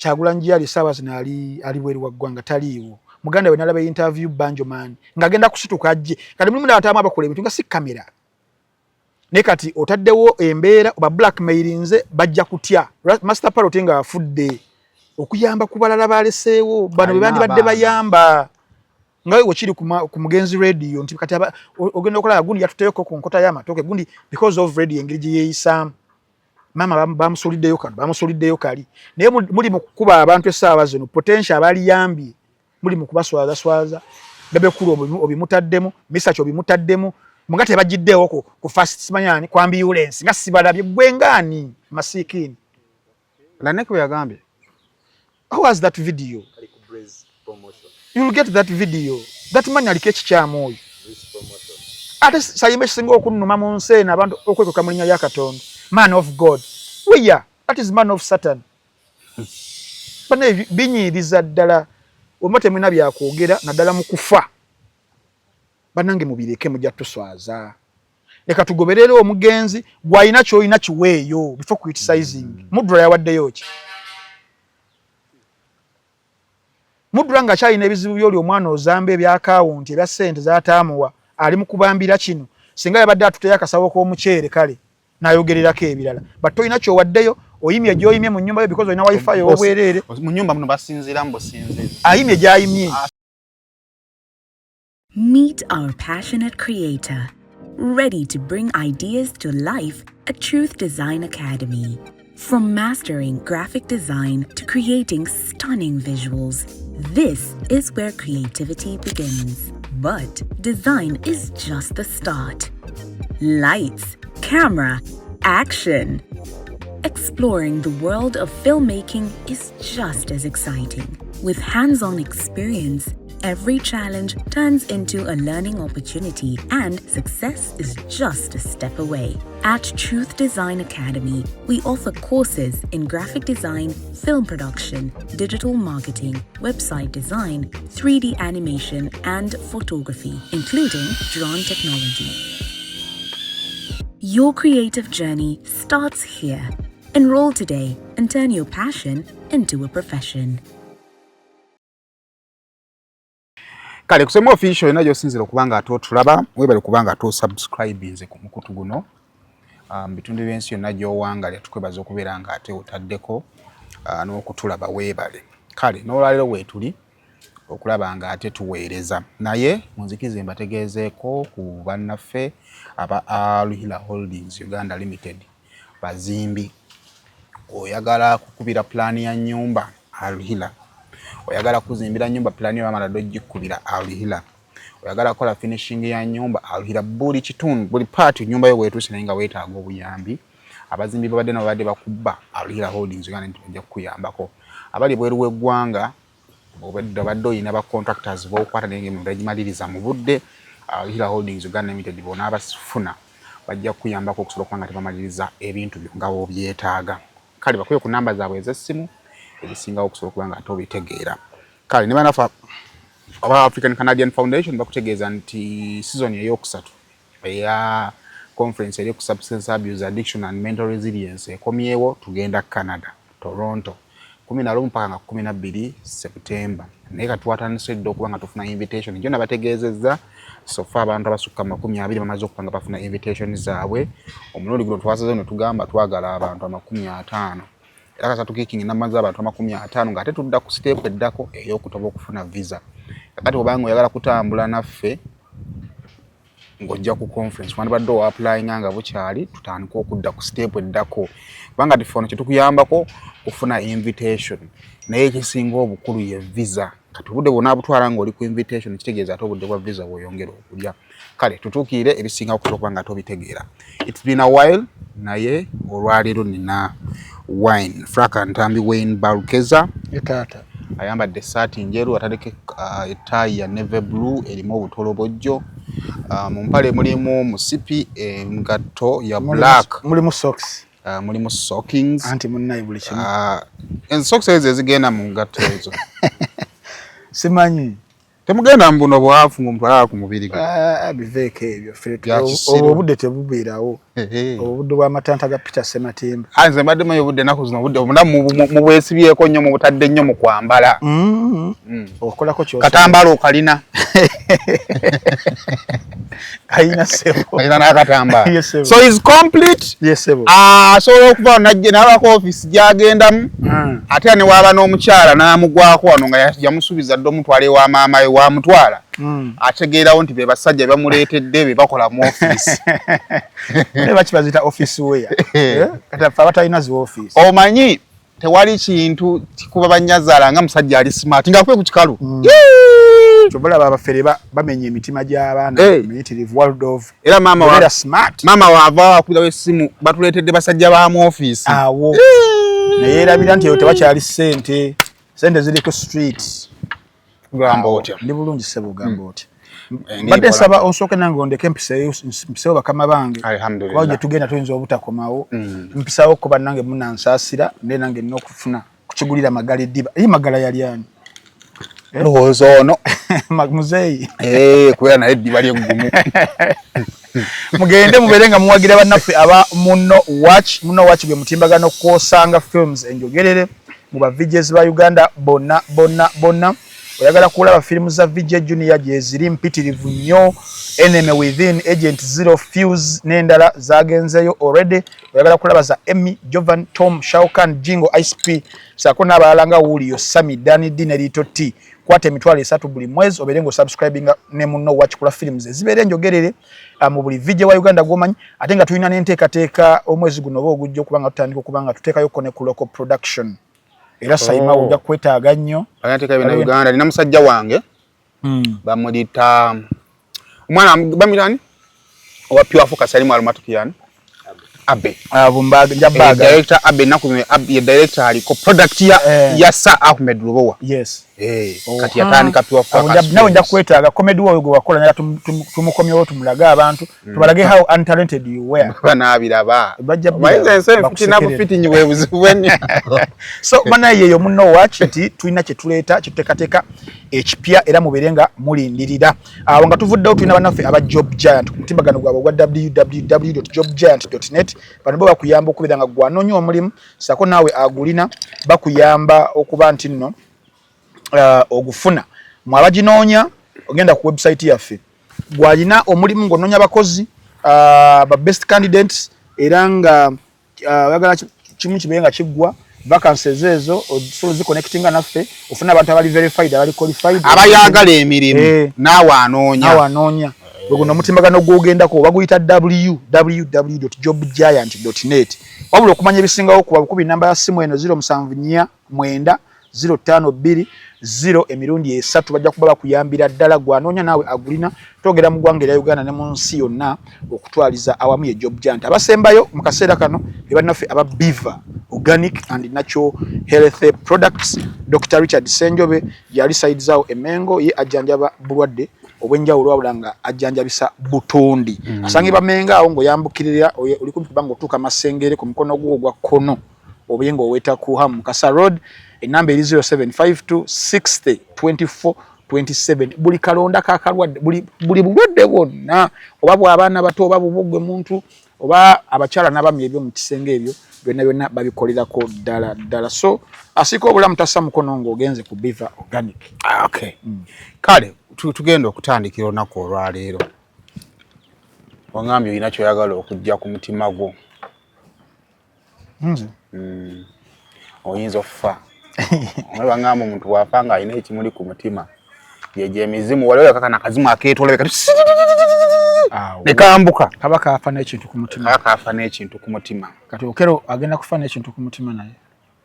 Kyagulanyi ali sawa zina ali bweri wa ggwanga taliiwo muganda we nalaba interview Banjo Man ngagenda kusituka ajje kati mulimu n'atamu abakola ebintu nga si kamera ne kati otaddewo embeera oba blackmailinze bajja kutya Master Parrot nga afudde okuyamba ku balala baleseewo bano bebandi badde bayamba ngawe wachiri ku Mugenzi radio nti kati ogenda okola gundi yatuteyeko ku nkota y'amatooke gundi because of radio engiriji yeeyisaamu mama bamusuliddeyo kali naye muli mu kukuba abantu essaawa zino potential abaliyambye muli mu kubaswaza bebe kulu obimutaddemu misacho obimutaddemu munga tebajjiddewo ku fast simanyani ku ambulance nga sibalabye gwengani masikini Laneke yagambye how was that video you will get that video that man alikechi kyamoyo ate sayime singo okunuma mu nsena abantu okwekoka mulinya ya Katonda man of God weya that is man of Satan bane binyiriza ddala omote mwina byakwogera naddala mu kufa banange mubireke mujja tuswaza leka tugoberere omugenzi gwayina kyoyina kiweeyo before criticizing mudura yawaddeyo ki mudura nga kyayina ebizibu byoli omwana ozambe ebya account ebya ssente z'ataamuwa ali mu kubambira kino singa yabadde atuteya akasawo k'omuceere kale nayogererako ebirala but toyina kyowaddeyo oyimye gy'oyimye mu nnyumba yo because oyina wifi y'obwereere mu nnyumba muno basinziira mbusinziira ayimye gy'ayimye. Meet our passionate creator, ready to bring ideas to life at Truth Design Academy. From mastering graphic design to creating stunning visuals, this is where creativity begins. But design is just the start. Lights, camera, action. Exploring the world of filmmaking is just as exciting. With hands-on experience, every challenge turns into a learning opportunity and success is just a step away. At Truth Design Academy, we offer courses in graphic design, film production, digital marketing, website design, 3D animation, and photography, including drone technology. Your creative journey starts here. Enroll today and turn your passion into a profession. Kale kusema official ina josinzira kubanga atotulaba webale kubanga ato subscribe nze ku mukutu guno bitundu byensi yonna gy'owangalya tukwebaza okubeera nga ate otaddeko n'okutulaba weebale kale n'olwaliro weetuli okulaba nga ate tuweereza naye munzikize mbategeezeeko ku bannaffe aba Aluhila Holdings Uganda Limited bazimbi oyagala kukubira plani ya nyumba Aluhila oyagala kuzimbira nyumba plani ya mama dojikubira Aluhila oyagala kola finishing ya nyumba Aluhila buli kitundu buli part nyumba yo weetuse naye nga weetaaga obuyambi abazimbi babadde nabadde bakubba Aluhila Holdings Uganda ntujja kukuyambako abali bweru w'eggwanga obadde oyina ba contractors b'okwata naye ngaegimaliriza mu budde Aluhila Holdings Uganda Limited bona abasifuna bajja kukuyambako okusobola okuba nga tebamaliriza ebintu byo nga bw'obyetaaga kale bakuye ku namba zaabwe ez'essimu ebisingawo okusobola okuba nga ate obitegeera kale ne banafa aba African Canadian Foundation bakutegeeza nti season eyokusatu eya conference eri ku substance abuse addiction and mental resilience ekomyewo tugenda Canada Toronto 11 mpaka nga 12 September naye katwatanisedde okuba nga tufuna invitation njona bategeezezza sofa abantu abasukka 20 bamaze okupanga bafuna invitation zaabwe omulundi guno twasaze ne tugamba twagala abantu 50 era kasatu kicking namaza abantu 50 nga ate tudda ku step eddako ey'okutoba okufuna visa kakati obanga oyagala kutambula naffe ng'ojja ku conference wandibadde applying nga bukyali tutandika okudda ku step eddako kubanga tifono kye tukuyambako kufuna invitation naye ekisinga obukulu ye visa kati obudde bwonna abutwala ng'oli ku invitation kitegeeza ate obudde bwa visa bw'oyongera okulya kale tutuukire ebisinga okusobola okuba nga tobitegeera it's been a while naye olwaleero nina wine Fraka Ntambi Wayne Barukeza etata ayambadde essaati njeru atadeke ettaayi ya navy blue erimu obutolobojjo mu mpale mulimu musipi engatto ya black mulimu socks mulimu stockings anti munnayi buli kimu socks ezo ezigenda mu ngatto ezo simanyi temugenda mbuno bwafu ng'omutwala ku mubiri biveeko ebyo obudde tebubeerawo obudde bwa matanta ga Peter Sematimba anze mbadde mayo budde naku zino budde omunamu mu bwesibyeko nnyo mu butadde nnyo mu kwambala okolako kyo katambala okalina ayina sebo ayina n'akatambala Yes, sebo. so is complete yes sebo asobola okuva najje n'abako office gyagendamu ate ne waba n'omukyala n'amugwako wano nga yamusuubiza dde omutwala ewa maama we wamutwala ategeerawo nti be basajja bamuleetedde be bakola mu office ne bakibazita office weya kati afa batalina zi office omanyi tewali kintu kikuba banyazaala nga musajja ali smart nga kwe ku kikalu chobola abafere bamenye emitima gy'abaana miyitirivu world of era mama wa smart mama wava akubira wesimu batuleetedde basajja ba mu office awo naye erabira nti tebakyali sente ziri ku street gamba otya ndi bulungi sebo gamba otya badde nsaba osooke nange ondeke mpisewo bakama bange alhamdulillah kuba gye tugenda tuyinza obutakomawo mpisawo ko bannange munansaasira ne nange nina okufuna kukigulira magala eddiba eyi magala yali ani lowooza ono muzeeyi kubera naye eddiba lyeggumu mugende mubeere nga muwagira bannaffe aba muno watch gwe mutimbagano kwosanga films enjogerere mu ba VJs ba Uganda bonna oyagala kulaba firimu za VJ Junior gye ziri mpitirivu nnyo Enemy Within Agent Zero Fuse n'endala zagenzeyo already oyagala kulaba za Emmy Jovan Tom Shaukan Jingo ISP sako n'abalala nga Wulio Sami Dani Dinerito T kwate emitwalo 3 buli mwezi oberengo subscribing ne muno watch kula films zibeere njogere mu buli VJ wa Uganda gomanyi ate nga tulina n'enteekateeka omwezi guno ogujja okubanga tutandika okubanga tuteekayo kone ku local production era sayima ujja kwetaaga nnyo ayateka bina Uganda nina musajja wange bamulita omwana bamirani owa Pure Focus ali mu Almatukian Abe abumbaga njabaga director Abe nakumwe Abe director aliko product ya Sir Ahmed Lubowa yes kati yatandika Pure Focus nawe nja kwetaaga comedy wo gwe wakola nala tumukomyewo tumulaga abantu tubalage how untalented you were bana abiraba bajja fitting we buziweni so bana yeyo muno watch nti tulina kye tuleeta kituteekateeka ekipya era muberenga mulindirira awo nga tuvuddewo tulina bannaffe aba Job Giant ku mutimbagano gwabwe ogwa www.jobgiant.net bano bo bakuyamba okubeera nga gwanoonya omulimu sako naawe agulina bakuyamba okuba nti nno ogufuna mwabaginoonya ogenda ku website yaffe gwalina omulimu ng'onoonya abakozi ba best candidates era nga oyagala kimu kibeere nga kiggwa vacancies ezo osobola ziconnectinga naffe ofuna abantu abali verified abali qualified abayagala emirimu naawe anoonya guno mutimbagano gw'ogendako baguyita www.jobgiant.net wabula okumanya ebisingawo kuba namba ya simu eno 0749 052 emirundi 3 bajja kuba bakuyambira ddala gwanoonya naawe agulina twogera mu ggwanga erya Uganda ne mu nsi yonna okutwaliza awamu ye Job Giant abasembayo mu kaseera kano be bannaffe aba Beaver Organic and Natural Health Products Dr. Richard Senjobe yali side zaawo emengo ye ajjanjaba bulwadde obwenjawulo wabula nga ajjanjabisa butondi asangibwa menga awo ng'oyambukirira oli kumpi kubanga otuuka Masengere ku mukono gwo ogwa kkono obuye ng'oweta ku Hamu Mukasa Road enamba eri 0752602427 buli kalonda kakalwadde buli bulwadde bwonna oba bw'abaana bato oba bubugwe muntu oba abakyala n'abami ebyo mu kisenge ebyo byonna babikolerako ddala so asika obulamu tassa mukono ng'ogenze ku Beaver Organic okay kale tugenda okutandikira olunaku olwaleero wangambye olina kyoyagala okujja ku mutima gwo oyinza okufa wangamba omuntu bw'afa nga alina ekimuli ku mutima yegye emizimu waliwo yakakana akazimu akeetolabeka nekambuka kaba kafa n'ekintu ku mutima kati okero agenda kufa n'ekintu ku mutima naye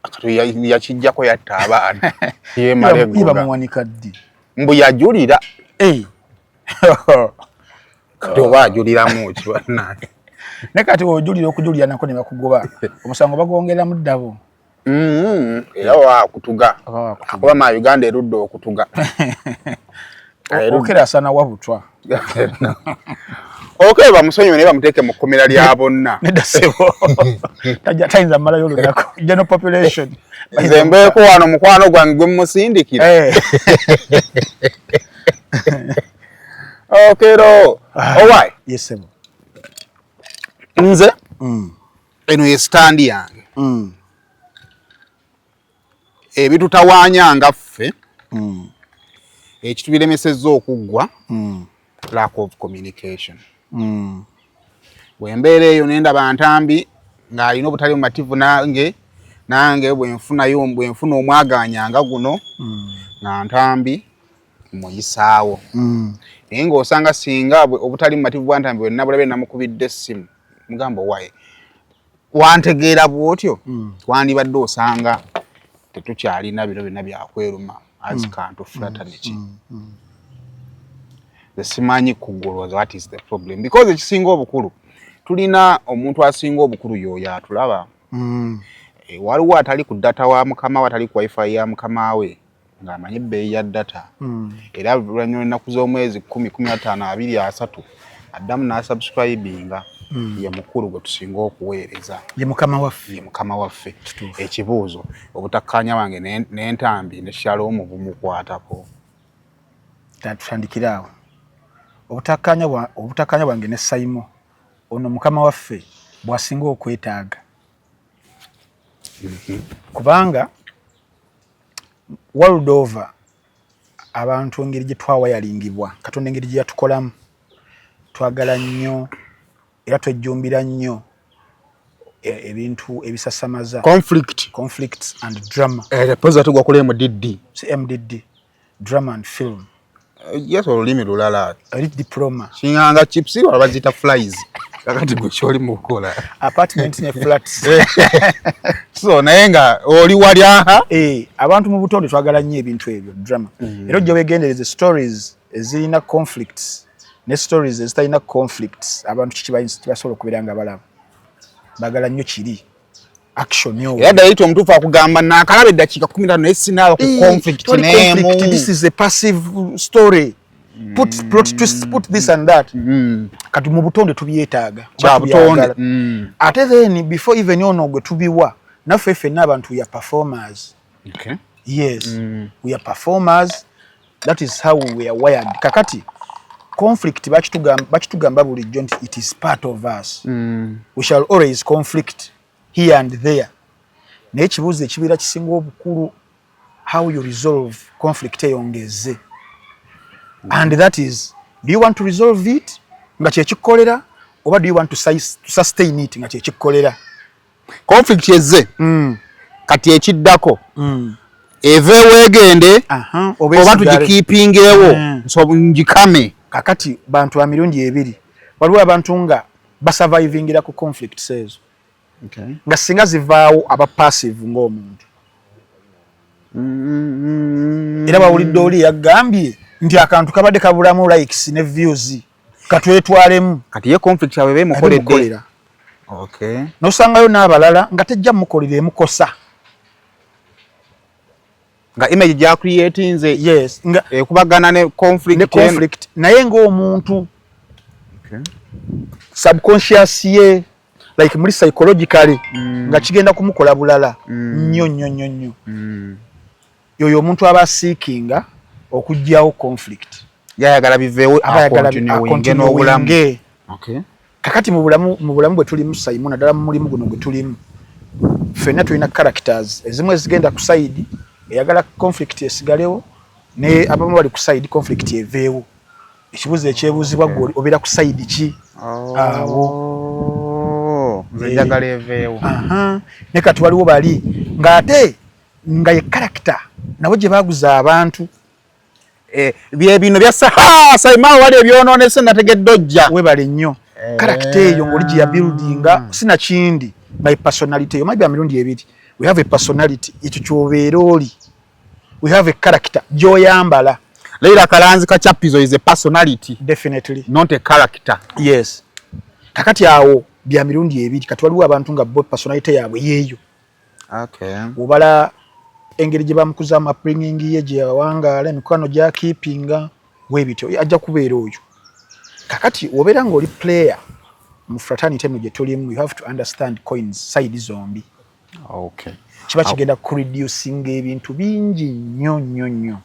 kati yakijjako yatta abaana yemalegga bamuwanika ddi mbu yajulira kati oba ajuliramu ki bannange ne kati ojulira okujulira nako ne bakugoba omusango bagwongeramu ddabo era wakutuga akuba ma Uganda erudde okutuga okera sana wabutwa okay bamusonyiwe naye bamuteeke mu kkomera lya bonna nedasebo tayinza malayo olunako general population zembeeko wano mukwano gwange gwe mumusindikira okay ro alright yesebo nze eno ye stand yange ebitutawaanya ffe ekitubiremesezza okuggwa lack of communication. Bwembeera eyo nendaba Ntambi ng'alina obutali bumativu nange bwenfuna omwaganyanga guno nga Ntambi muyisaawo. Naye ng'osanga singa obutali bumativu bwa Ntambi bwenna bulabe namukubidde essimu mugamba waye wantegeera bw'otyo twandibadde osanga tetukyalina bino byonna byakweruma as kantu fraternity. Simanyi kugolwa what is the problem because ekisinga obukulu tulina omuntu asinga obukulu yoyo atulaba. Waliwo atali ku data wa mukama we atali ku wifi ya mukama we ng'amanyi ebbeeyi ya data era luvannyuma ennaku z'omwezi 10, 15, 23 addamu n'asubscribinga ye mukulu gwe tusinga okuweereza ye mukama waffe. Ekibuuzo obutakkaanya wange n'Entambi ne Shalom bumukwatako. Tutandikire awo. Obutakkaanya bwange ne Saimo ono mukama waffe bwasinga okwetaaga kubanga world over abantu engeri gye twawayalingibwa Katonda engeri gye yatukolamu twagala nnyo era twejjumbira nnyo ebintu ebisasamaza conflict and drama. Poza tugwa kule MDD drama and film. Yes, olulimi lulala diploma singanga chips wala bazita flies kakati gucholi mukola apartment ne flats. So nayenga oli wali aha abantu mu butonde twagala nnyo ebintu ebyo drama. Era ojja wegendereze stories ezirina conflicts ne stories ezitalina conflicts abantu kibasobola okubeeranga balaba bagala nnyo kiri action yo era dayito omutuufu akugamba nakalabe eddakiika 15 nesinaba ku conflict nemu. This is a passive story. Plot twist, put this and that. Kati mu butonde tubyetaaga kya butonde. Ate then before even ono gwe tubiwa naffe ffenna abantu we are performers. Okay. Yes. We are performers. That is how we are wired. Kakati conflict bakitugamba bulijjo nti it is part of us. We shall always conflict here and there. Naye ekibuuzo ekibeera kisinga obukulu how you resolve conflict eyongeze. And that is, do you want to resolve it nga kyekikolera oba do you want to sustain it nga kyekikolera? Conflict yezze kati ekiddako eve weegende oba tugikeepingeewo so njikame. Kakati bantu ba mirundi ebiri waliwo abantu nga basurvivingira ku conflict ezo. Nga singa zivaawo aba passive ng'omuntu. Era bawulidde oli yagambye nti akantu kabadde kabulamu likes ne views katwetwalemu kati ye conflict yawe bemukoledde. Okay. Nosangayo n'abalala nga tejja mukolere mukosa nga image gya create nze yes nga kubagana ne conflict naye ng'omuntu subconscious ye like muri psychologically nga kigenda kumukola bulala nnyo yoyo omuntu aba seekinga okujjawo conflict yayagala biveewo continue n'obulamu. Okay. Kakati mu bulamu bwe tulimu Saimo naddala mu mulimu guno gwe tulimu ffenna tulina characters ezimu ezigenda ku side eyagala conflict esigalewo ne abamu bali ku side conflict eveewo. Ekibuuzo ekyebuuzibwa gwe obeera ku side ki? Njagala eveewo. Ne kati waliwo bali ng'ate nga ye character nabo gye baaguza abantu bye bino byassa Saimo wali ebyonoonese nategedde ojja webale nnyo character eyo ng'oli gye yabuildinga sina kindi by personality eyo maybe amirundi ebiri. We have a personality ekyo kyobeera oli. We have a character gy'oyambala. Leila Kalanzi Kachapizo is a personality. Definitely. Not a character. Yes. Kakati awo bya mirundi ebiri kati waliwo abantu nga bo personality yaabwe yeeyo. Okay. Obala engeri gye bamukuza upbringing ye gye yawangaala emikwano gya keepinga webityo ajja kubeera oyo. Kakati obeera ng'oli player mu fraternity eno gye tulimu you have to understand coins side zombi. Okay. Kiba kigenda kureducing ebintu bingi nnyo.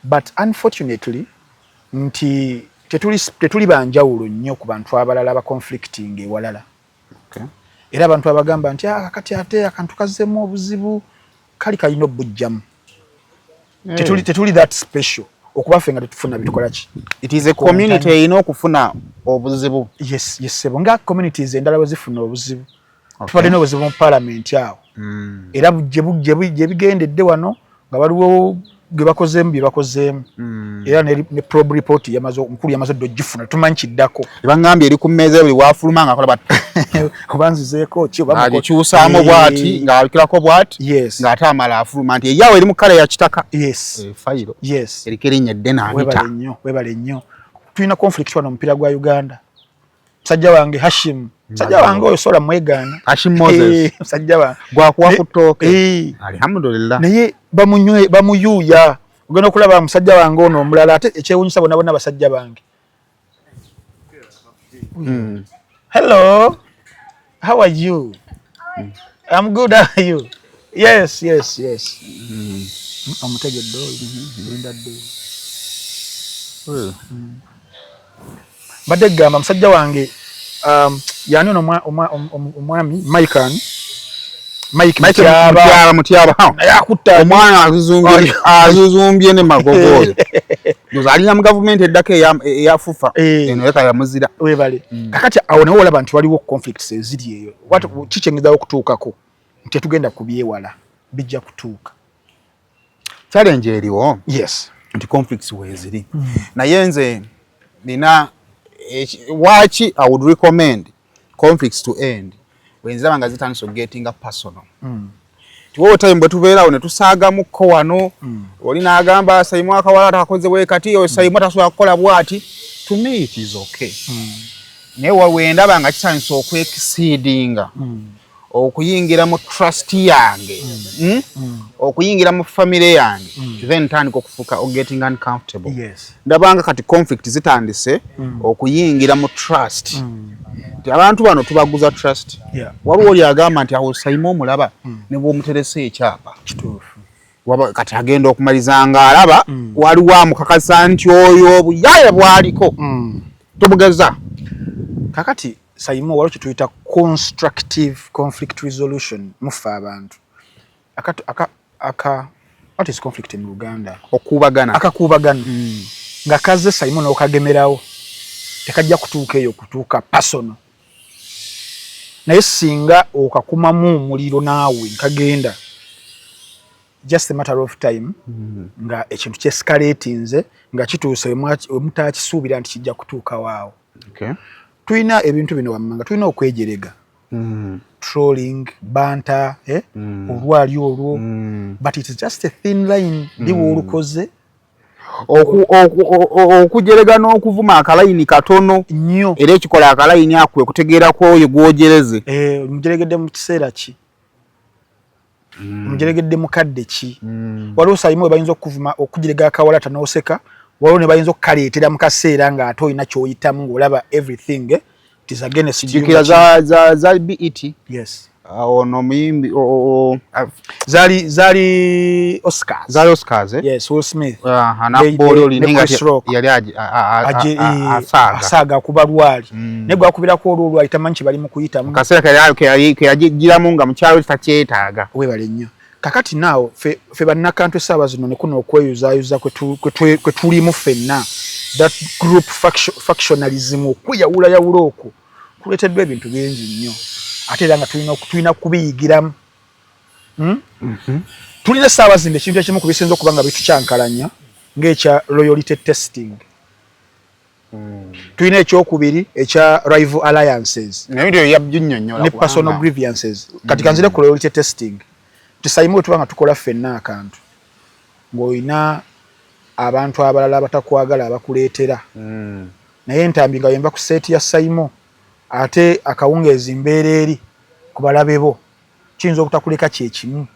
But unfortunately nti tetuli banjawulo nnyo ku bantu abalala ba conflicting ewalala. era abantu abagamba nti kati ate akantu kazzemu obuzibu kali kalina obujjamu tetuli that special okuba ffe nga tetufuna bitukola ki. It is a community erina okufuna obuzibu. Yes sebo nga communities endala bwe zifuna obuzibu tufadde n'obuzibu mu parliament awo era gye bigendedde wano nga waliwo gwe bakozeemu bye bakozeemu era ne probe report omukulu yamaze oggifuna tumanyi kiddako bangambye eri ku mmeeza buli wafuluma nga akola bati obanzizeeko ki agikyusaamu bwati ng'abikirako bwati ng'ate amala afuluma nti eyawo eri mu kkala ya kitaka fayiro eriko erinnya ddene anita webale nnyo tulina conflict wano omupiira gwa Uganda musajja wange Hashim musajja wange oyo sola mwegaana Hashim Moses musajja wange gwakuwa ku ttooke alhamdulillah naye bamuyuuya ogenda okulaba musajja wange ono omulala ate ekyewuunyisa bonna basajja bange. Hello, how are you? I'm good, how are you? Yes. Omutegedde linda ddo badde gamba musajja wange yani ono omwami Mike Mutyaba omwana azuzumbye ne magogo oyo alina mu gavumenti eddako eyafufa eno yeka yamuzira webale kakati awo nawo olaba nti waliwo conflicts eziri eyo kikyengezawo okutuukako nti tetugenda kubyewala bijja kutuuka challenge eriwo nti conflicts weeziri naye nze nina waki I would recommend conflicts to end wenzaba nga zitandise getting personal tiwo time bwe tubeerawo ne tusaagamuko wano oli n'agamba Saimu akawala takoze bwe kati oyo Saimu tasobola kukola bwati to me it is okay naye wendaba nga kitandise okwexceedinga okuyingira mu trust yange okuyingira mu family yange then tandika okufuuka getting uncomfortable ndabanga kati conflict zitandise okuyingira mu trust abantu bano tubaguza trust waliwo oli agamba nti awo Saimu omulaba ne bw'omuteresa ekyapa kati agenda okumaliza ng'alaba waliwo amukakasa nti oyo obuyaya bwaliko tobugeza kakati Saimu waliwo kye tuyita constructive conflict resolution mufa abantu what is conflict in Uganda? Akakuubagana nga kaze Saimu n'okagemerawo tekajja kutuuka eyo kutuuka personal naye singa okakumamu omuliro naawe nkagenda just a matter of time nga ekintu kyescalatinze nga kituuse omutakisuubira nti kijja kutuuka waawo tulina ebintu bino wammanga tulina okwejerega trolling banter olwali olwo but it is just a thin line liwo olukoze okujerega n'okuvuma akalayini katono nnyo era ekikola akalayini akwe kutegeera ku oyo gwojereze mujeregedde mu kiseera ki mujeregedde mukadde ki waliwo Saimu we bayinza okuvuma okujerega akawala tanooseka waliwo ne bayinza okukaleetera mu kaseera ng'ate olina ky'oyitamu ng'olaba everything it is against jukira za BET ono muyimbi zali Oscars yes Will Smith yali asaaga kuba lwali ne gwakubirako olwo ayitamanyi kye bali mu kuyitamu kaseera keyagiramu nga mukyalo takyetaaga webale nnyo kakati naawo fe bannakantu essaawa zino ne kuno okweyuzaayuza kwe tulimu ffenna that group factionalism okweyawulayawula okwo kuleeteddwa ebintu bingi nnyo ate era nga tulina kubiyigiramu tulina essaawa zino ekintu ekimu ku bisinza okuba nga bitukyankalanya ng'ekya loyalty testing tulina ekyokubiri ekya rival alliances ne personal grievances kati kanzire ku loyalty testing Saimu bwe tuba nga tukola ffenna akantu ng'olina abantu abalala abatakwagala abakuleetera naye entambi nga yemba ku seeti ya Saimu ate akawungeezi mbeera eri ku balabe bo kiyinza obutakuleka kyekimu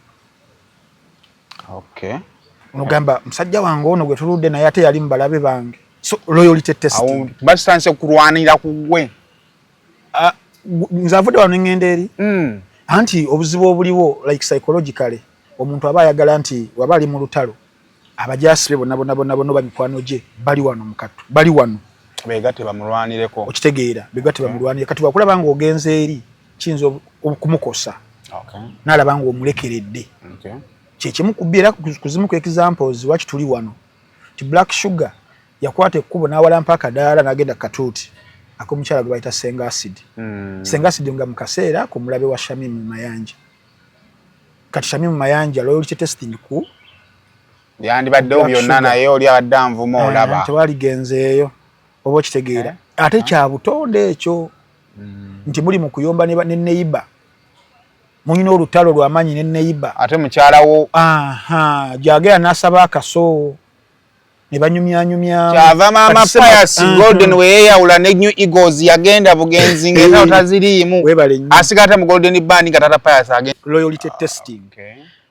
onogamba musajja wange ono gwe tuludde naye ate yali mu balabe bange so loyalty testing basanse kulwanira kugwe nze avudde wano ngenda eri anti obuzibu obuliwo like psychologically omuntu aba ayagala nti waba ali mu lutalo abajasibe bonna bamikwano gye bali wano mukatu bali wano begatte bamulwanireko okitegeera begatte bamulwanire kati wakulaba nga ogenze eri kiyinza okumukosa n'alaba ng'omulekeredde. Kyekimu kubeera kuzimu ku examples waki tuli wano ti Black Sugar yakwata ekkubo n'awalampa akadaala n'agenda katuuti ak'omukyala gwe bayita Senga Acid. Senga Acid nga mu kaseera ku mulabe wa Shamim Mayanja. Kati Shamim Mayanja loyalty testing ku yandibaddewo byonna naye oli abadde anvuma olaba tewaligenzeeyo oba okitegeera ate kya butonde ekyo nti muli mu kuyomba ne neighbor munyina olutalo lw'amanyi ne neighbor ate mukyalawo gyagera n'asaba akaso ne banyumyanyumya kyava maama Pius Golden we yeyawula ne New Eagles yagenda bugenzi ngenda otaziriimu asigata mu Golden Band nga tata Pius agenda loyalty testing.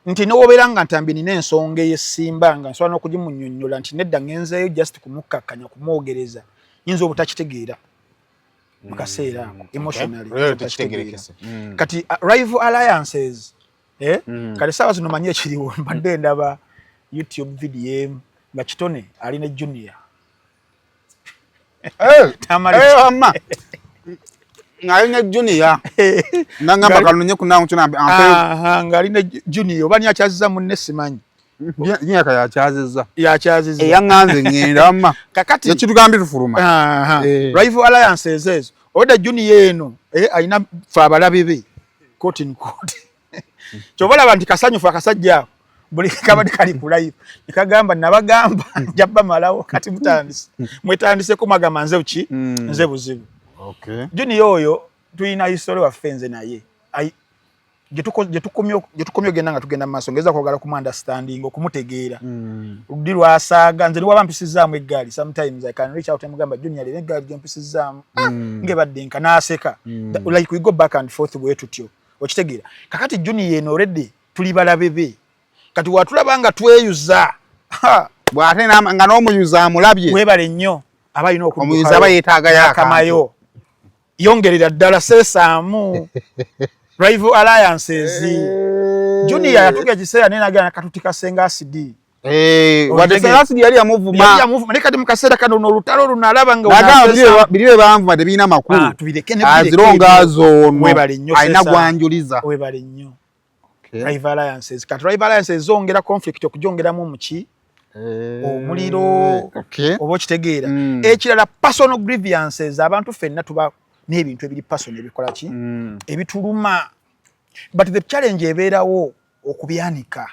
Nti n'obeera nga ntambi nina ensonga ey'essimba nga nsobola n'okugimunnyonnyola nti nedda ngenzeeyo just kumukkakkanya kumwogereza yinza obutakitegeera mu kaseera ako emotionally kati rival alliances kati saawa zino manyi ekiriwo mbadde ndaba YouTube video nga Kitone ali ne Junior amma ngali ne Junior nangamba kalunye kunangu tunambe ngali ne Junior bani akyazza munne simanyi Junior kaya akyazizza yanganze ngenda amma kakati ekitugambi tufuluma rival alliances ezo oda Junior eno ayina fa abalabe be court kyobola bantu kasanyufu akasajja buli kabadi kali ku live nikagamba nabagamba njabba malawo kati mwetandise ku magama nze uchi nze buzibu. Junior oyo tuyina history wa fenze naye jetukomyo genda nga tugenda maaso ngeza kwagala ku understanding okumutegeera rudi lwasaga nze niwa bampisizamu eggali sometimes I can reach out and mugamba Junior le eggali gyempisizamu nge badde nkanaseka like we go back and forth bwe tutyo okitegeera kakati Junior eno already tuli balabebe kati watulabanga tweyuza bwate nga n'omuyuza amulabye webale nnyo abayina omuyuza abayetaaga yakamayo yongerera ddala sesaamu rival alliances Junior yatuga kiseera nenaga katutika Senga Acid wadde Senga Acid yali amuvuma ne kati mu kaseera kano n'olutalo lunalaba nga biriwe banvuma tebiina makulu azironga zoono alina gwanjuliza webale nnyo rival alliances kati rival alliances zongera conflict okujongeramu muki omuliro oba okitegeera ekirala personal grievances abantu ffenna tuba n'ebintu ebiri personal ebikola ki ebituluma but the challenge ebeerawo okubyanika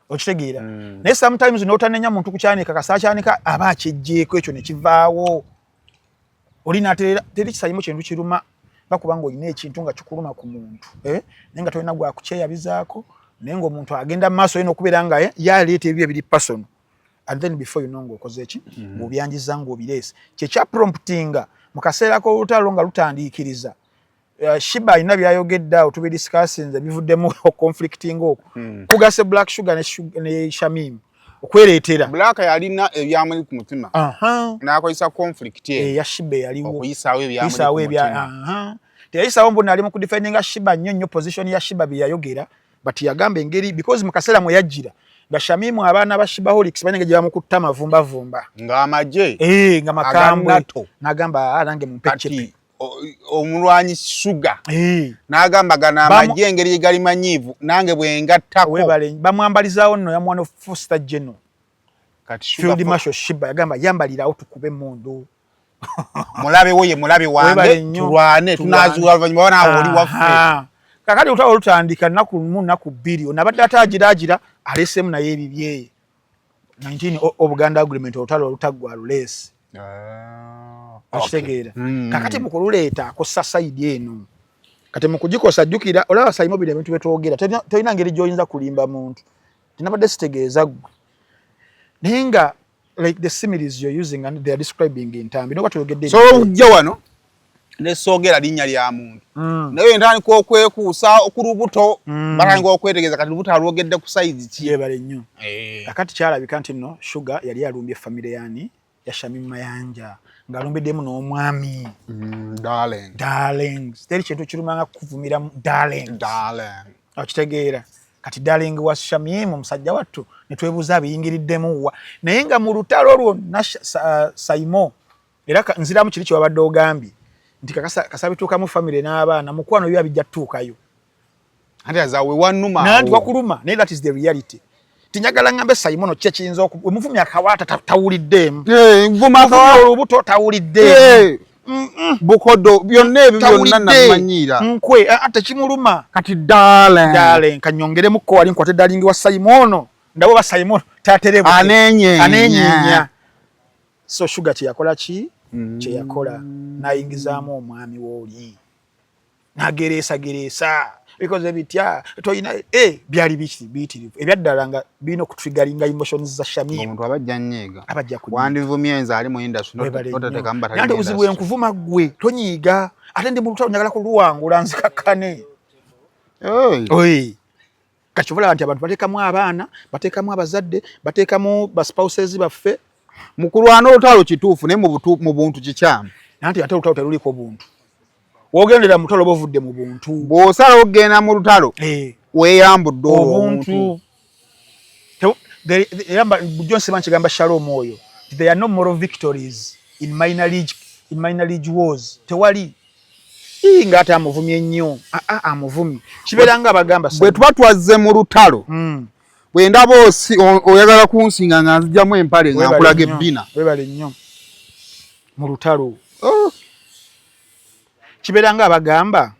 okitegeera naye sometimes n'otanenya muntu kukyanika kasakyanika aba akijjeeko ekyo ne kivaawo olina teri kisayimu kintu kiruma bakubanga olina ekintu nga kikuluma ku muntu naye nga tolina gwakukyeyabizaako naye ng'omuntu agenda mu maaso yena okubeera nga yaleeta ebyo ebiri personal and then before you know ng'okoze ki ng'obyanjiza ng'obireese kyekya promptinga mu kaseera k'olutalo nga lutandiikiriza Shiba alina byayogedde awo tubidiscussinze bivuddemu conflicting okwo kugase Black Sugar ne Shamim okwereetera Black yalina ebyamuli ku mutima n'akozesa conflict ya Shiba yaliwo okuyisaawo ebyamuli teyayisaawo mbona ali mu kudefendinga Shiba nnyo position ya Shiba byayogera but yagamba engeri because mu kaseera mwe yajjira nga Shamim abaana ba Shibaholics banenge gye bamukutta mavumba nga amagye nga makambwe n'agamba nange mumpechepe omulwanyi Sugar n'agamba gana amagye engeri gali manyivu nange bwengattako bamwambalizaawo nno yamwana Foster General kati Field Marshal Shiba yagamba yambalirawo tukube mundu mulabe wo ye mulabe wange tulwane tunazuula oluvannyuma bana oli waffe kakati olutalo lutandika nnaku lumu nnaku bbiri onabadde atagiraagira aleesemu naye ebibyeye 19 Obuganda Agreement olutalo olutaggwa luleesi okitegeera kakati mu kululeeta akosa sayidi eno kati mu kugikosa jjukira olaba sayimo bino ebintu byetwogera tolina ngeri gy'oyinza kulimba muntu tinabadde sitegeeza ggwe naye nga like the similes you're using and they are describing in time bino batwogedde so ujja wano ne soogera linnya lya muntu naye entandika okwekuusa okulubuto batandika okwetegeeza kati lubuto alwogedde ku sayizi ki yebale nnyo kakati kyalabika nti nno Sugar yali alumbye famire yani ya Shamim Mayanja ng'alumbiddemu n'omwami darling teri kintu kirumanga kuvumira darling okitegeera kati darling wa Shamim omusajja wattu ne twebuuza abiyingiriddemu wa naye nga mu lutalo lwonna Saimo era nziramu kiri kye wabadde ogambye nti kasabituuka mu family n'abaana mukwano byo abijja tuukayo ate azawe wanuma nanti wakuluma naye that is the reality tinyagala ngambe Simon kye kiyinza omuvumi akawaata tawuliddeemu mvuma akawaata olubuto tawuliddeemu bukodo byonna ebyo byonna namanyira nkwe ate kimuluma kati darling kanyongeremu ko wali nkwate darling wa Simon ndabo ba Simon taterebu anenyinya so sugar yakola ki kye yakola nayingizaamu omwami woli nageresa because ebitya toyina byali bitirivu ebyaddala nga bino kutriggeringa emotions za Shamim omuntu abajja nnyega abajja ku wandivumye enza ali mu industry notateka mbata nante uzibu enkuvuma gwe tonyiga ate ndi mu lutalo njagala kuluwangula nzikakkane kachuvula nti abantu batekamu abaana batekamu abazadde batekamu ba spouses baffe mukulwana olutalo kituufu naye mu buntu kikyamu nanti ate olutalo teruliko buntu wogendera mu lutalo bovudde mu buntu bw'osala ogenda mu lutalo weeyambudde obuntu Johnson Manchigamba Shalom oyo there are no moral victories in minor league wars tewali ngata amuvumye nnyo amuvumi kiberanga abagamba bwe tuba twazze mu lutalo bwe ndaba oyagala kunsinga nga nzijjamu empale nga nkulaga ebbina webale nnyo mu lutalo kiberanga abagamba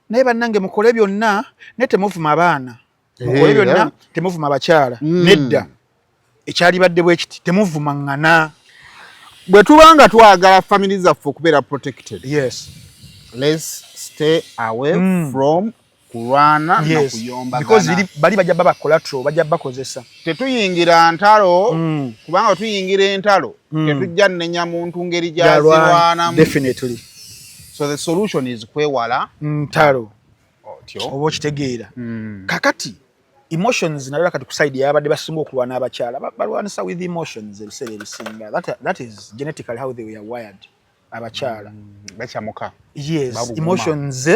naye bannange mukole byonna ne temuvuma abaana mukole byonna temuvuma abakyala nedda ekyali badde bwekiti temuvuma ngana bwe tubanga twagala family zaffe okubeera protected yes let's stay away from kulwana na kuyomba because bali bajja baba collateral bajja bakozesa tetuyingira ntalo kubanga tuyingira entalo tetujja nenya muntu ngeri jazirwana definitely so the solution is kwewala ntalo obo kitegeera kakati emotions nalala kati kuside yabadde basinga okulwana abakyala balwanisa with emotions ebisere ebisinga that is genetically how they were wired abakyala bachamuka yes emotions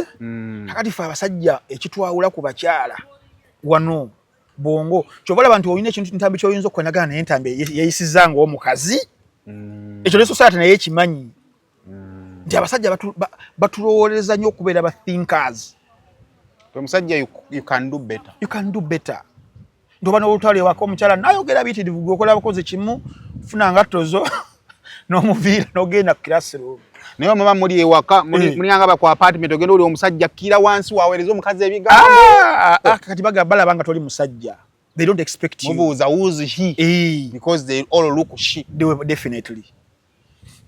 kakati fa abasajja ekitwawula ku bakyala wano bongo kyobola abantu oyine ekintu ntambi kyoyinza okwenagana naye entambi yeyisizanga omukazi ekyo ne society naye kimanyi nti abasajja batulowooleza nnyo okubeera ba thinkers omusajja you can do better ndoba n'olutalo wako omukyala nayogera bitirivu gwokola abakozi kimu funa ngattozo n'omuviira n'ogenda ku classroom naye muba muli ewaka mulyanga ku apartment ogenda oli omusajja kira wansi waweereza omukazi ebigambo kati balaba nga toli musajja they don't expect you mubuuza who's he because they all look she definitely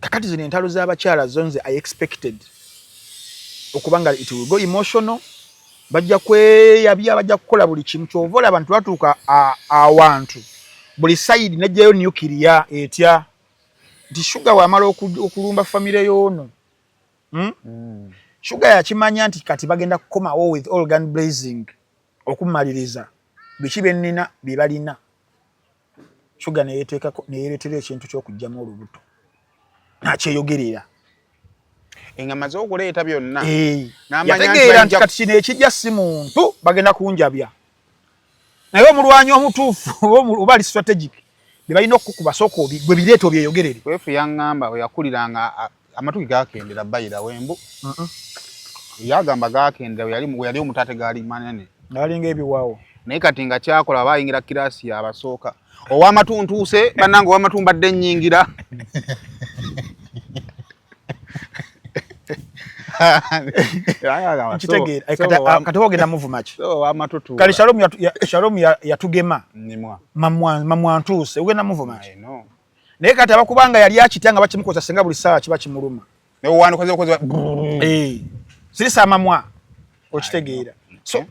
kakati zino entalo z'abakyala zonze I expected okubanga it will go emotional bajja kweyabya bajja kukola buli kimu kyovola abantu batuuka awantu buli side nejjayo nuclear etya nti sugar wamala okulumba family yono sugar yakimanya nti kati bagenda kukomawo with organ blazing okumaliriza bikibe nnina bibalina sugar neyeretera ekintu ky'okujjamu olubuto nakyeyogerera engama z'okuleeta byonna yategeera nti kati kino ekijja si muntu bagenda kunjabya naye omulwanyi omutuufu oba ali strategic bye balina okukuba sooka gwe bireeta obyeyogerere wefu yaŋŋamba we yakuliranga amatuki gakendera bayira wembu yagamba gakendera we yali omutaate gaali manene galinga ebiwaawo naye kati nga kyakola bayingira kirasi yabasooka ow'amatu ntuuse bannange ow'amatu mbadde nnyingira kati ogenda muvuma ki kale Shalom yatugema mamwa ntuuse ogenda muvuma ki naye kati abakubanga yali akitya nga bakimukoza senga buli ssaawa kiba kimuluma sirisa amamwa okitegeera so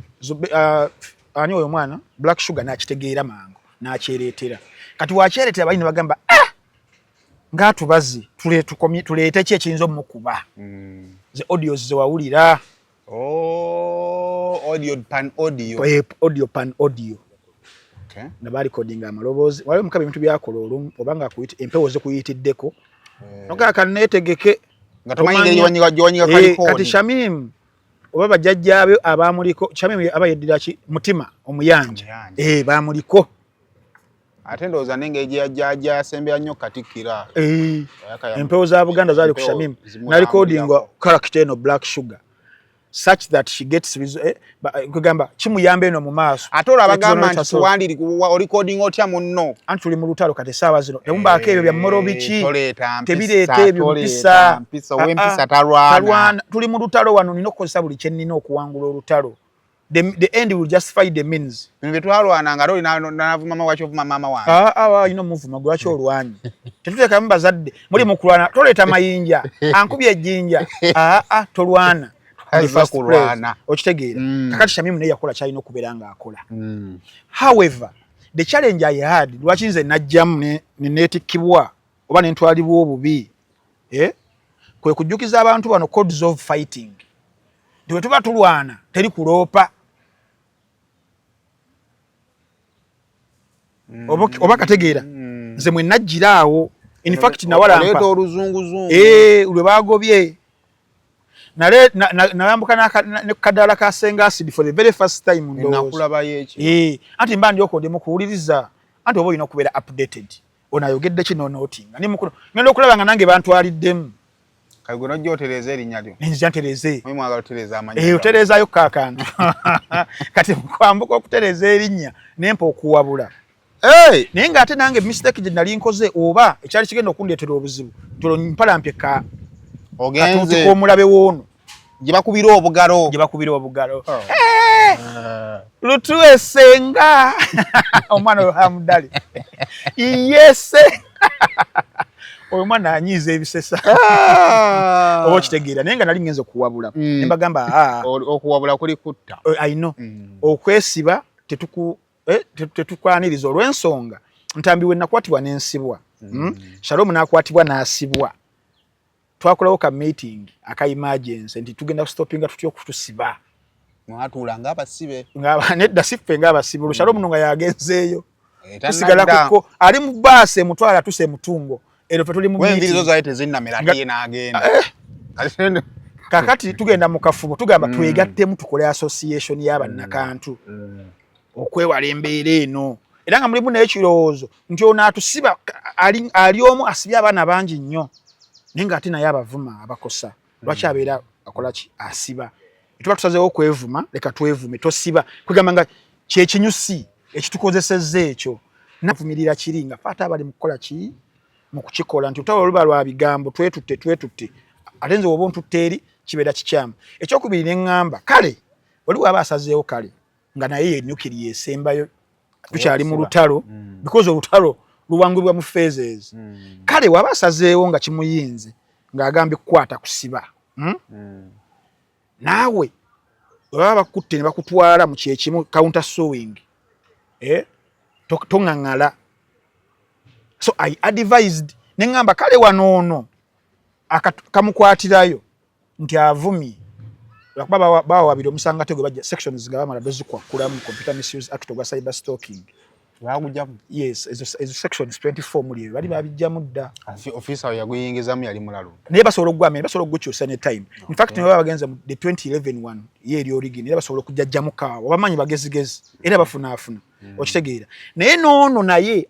ani oyo mwana black sugar nakitegeera mangu nakyereetera kati wakyereetera balina bagamba ngatubazi tuleete ki ekiyinza omukuba ze audios zewawulira audio pan audio naba recording amaloboozi waliwo mukabe ebintu byakola olumu obanga empewo ze kuyitiddeko nogaka neetegeke kati Shamim oba bajjajjaabe abamuliko Shamim aba yeddira ki mutima omuyanja bamuliko ate ndowooza n'engeri gyasembera nnyo Katikkira. Empewo za Buganda zaali ku Shamim na recording character eno Black Sugar such that she gets kugamba kimuyamba eno mu maaso. Ate olabagamba nti tuwandiri recording otya munno. Anti tuli mu lutalo kati essaawa zino temumbaako ebyo bya mmoro biki tebireeta ebyo mpisa talwana. Tuli mu lutalo wano nina okukozesa buli kye nnina okuwangula olutalo. The end will justify the means. Bino betwalwana nga loli n'avuma mama wacho vuma mama wange. Ino muvuma gwaki olwanyi. Tetuteeka mbazadde muli mu kulwana toleeta mayinja ankubye ejjinja tolwana. Kulwana. Okitegeera. Kakati Shamim naye yakola kyalina okubeera nga akola. However, the challenge I had lwaki nze najjamu ne neetikkibwa oba ne ntwalibwa obubi kwe kujjukiza abantu bano codes of fighting. Bwe tuba tulwana teri kuloopa. Oba kategeera nze mwe najjiraawo in fact nawalampa leeta oluzunguzungu lwe baagobye nayambuka ne kadala ka Senga Acid for the very first time nakulaba yeki anti mba ndi okondemu kuwuliriza anti oba olina okubeera updated onayogedde kino nootinga ngenda okulaba nga nange bantwaliddemu kagona gyotereza erinnya lyo nzija ntereze mwagala otereza amanyi oterezayo kakantu kati kwambuka okutereza erinnya nempa okuwabula naye ng'ate nange mistake gye nali nkoze oba ekyali kigenda okundeetera obuzibu tolo mpalampye ogenze omulabe woono gye bakubira obugalo lutu esenga omwana oyo Hamdali yese oyo mwana anyiiza ebisesa oba okitegeera naye nga nali ngenze okuwabula ne mbagamba okuwabula kuli kutta I know okwesiba tetukwaniriza olw'ensonga ntambi we nakwatibwa n'ensibwa Shalom n'akwatibwa n'asibwa twakolawo ka meeting aka emergency nti tugenda kustopinga tutyo okutusiba mwatula ng'abasibe nedda siffe ng'abasibe Shalom nga yagenzeeyo tusigala kuko ali mu baasi emutwala tuse mutungo ero fe tuli mu meeting wenzirizo zaite tezinnamera ndiye n'agenda kakati tugenda mu kafubo tugamba twegattemu tukole association y'abannakantu okwewala embeera eno era nga mulimu n'ekirowoozo nti ono atusiba ali omu asibye abaana bangi nnyo naye ng'ate naye abavuma abakosa lwaki abeera akola ki asiba tuba tusazeewo okwevuma leka twevume tosiba kwegamba nga kyekinyusi ekitukozesezza ekyo navumirira kiri nga faata abali mu kukola ki mu kukikola nti olutalo luba lwa bigambo twetutte ate nze oba ontutte eri kibeera kikyamu ekyokubiri ne ŋŋamba kale waliwo aba asazeewo kale nga naye yenyukiri yesembayo tukyali mu lutalo because olutalo luwangulibwa mu phases kale waba asazeewo nga kimuyinze ng'agambye kukwata kusiba naawe baba bakutte ne bakutwala mu kyekimu counter sewing toŋŋaŋŋala so I advised ne ŋŋamba kale wanoono kamukwatirayo nti avumye lwakuba bawabira omusanga tegwe bajja sections nga bamala bezikwakkulamu Computer Misuse Act ogwa cyber stalking bagujjamu yes ezo sections 24 muri bali babijjamu dda officer yaguyingizamu yali mulalu naye basobola okugwamira basobola okugukyusa ne time in fact ne baba bagenza mu the 2011 one ye eri origin era basobola okujjajjamu kaawa obamanyi bagezigezi era bafunaafuna okitegeera naye noono naye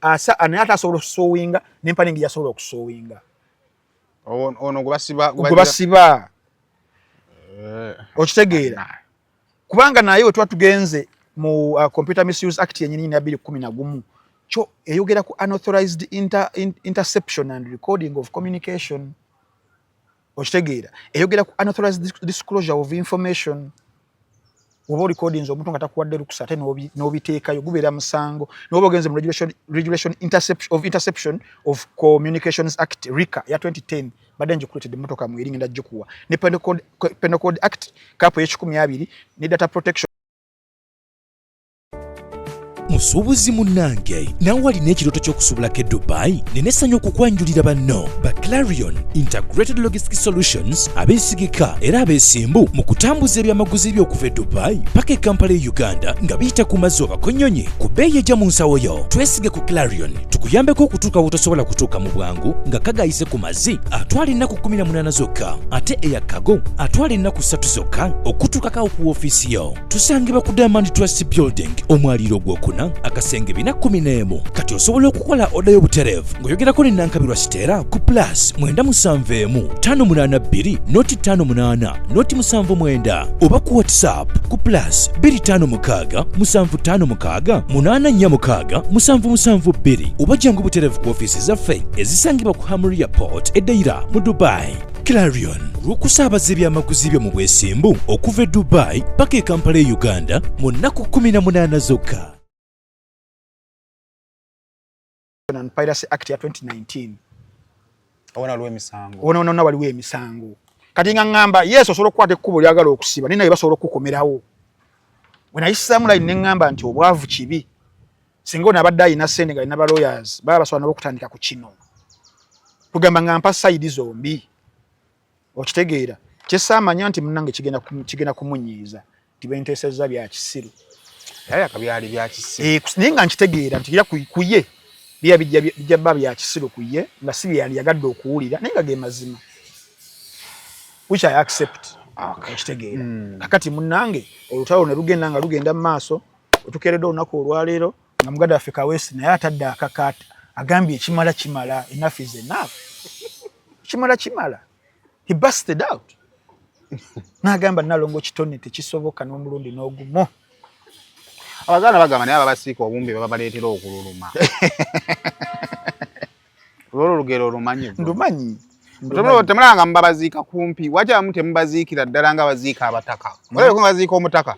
naye ate asobola okusowinga n'empaningi yasobola okusowinga ono gwebasiba okitegeera kubanga naye we tuba tugenze mu Computer Misuse Act yennyini ya 2011 kyo eyogera ku unauthorized interception and recording of communication okitegeera eyogera ku unauthorized disclosure of information oba recordings omuntu nga takuwadde lukusa ate n'obiteekayo gubeera musango n'oba ogenze mu regulation interception of communications act RICA ya 2010 badde njikuletedde emmotoka mu eringa ndajjukuwa ne Penal Code Act kapo y'ekikumi ne data protection. Musuubuzi munnange nawe walina ekirooto ky'okusuubulako e Dubai neneesanya okukwanjulira banno ba Clarion Integrated Logistics Solutions abeesigika era abeesimbu mu kutambuza ebyamaguzi by'okuva e Dubai paka e Kampala e Uganda nga biyita ku mazzi oba konnyonyi ku bbeeyi ejja mu nsawo yo. Twesige ku Clarion tukuyambeko okutuuka wotosobola kutuuka mu bwangu nga kagayise ku mazzi atwala ennaku 18 zokka ate eya kago atwala ennaku 3 zokka okutuukako ku woofiisi yo. Tusangibwa ku Diamond Trust Building omwaliiro gw'okuna akasenge 411. Kati osobola okukola oda y'obutereevu ng'oyogerako ne Nankabirwa Stella ku plus 971 582 58 79 oba ku WhatsApp ku plus 256 756 846 772 oba jangu butereevu ku ofiisi zaffe ezisangibwa ku Hamri Airport Edeira mu Dubai. Clarion lw'okusaabaza ebyamaguzi byo mu bwesimbu okuva e Dubai paka e Kampala e Uganda mu nnaku 18 zokka. Piracy Act ya 2019 Ona waliwo emisango kati nga ngamba yes osobola okukwata ekkubo lyagala okusiba nina basobola okukomerawo wenayisaamu line ne ngamba nti obwavu kibi singa ono abadde ayina ssente nga alina ba lawyers baba basobola nabo okutandika ku kino tugamba nga mpa sayidi zombi okitegeera kyesaamanya nti munnange kigenda kumunyiiza tibenteesezza bya kisiru yali akabyali bya kisiru naye nga nkitegeera nti era kuye bijja bba bya kisiru kuye nga si byali yagadde okuwulira naye nga ge mazima which I accept okitegeera kakati munnange olutalo ne lugenda nga lugenda mu maaso otukeeredde olunaku olwaleero nga muganda waffe Kaweesi naye atadde akakaata agambye kimala enough is enough kimala he busted out n'agamba Nalongo kitone tekisoboka n'omulundi n'ogumu abaganda bagamba naye ababasiika obumbi baba baleetera okululuma olwo olugero olumanyi ndumanyi temulanga mubabaziika kumpi wajjamu temubaziikira ddala nga baziika abataka olabeko nga baziika omutaka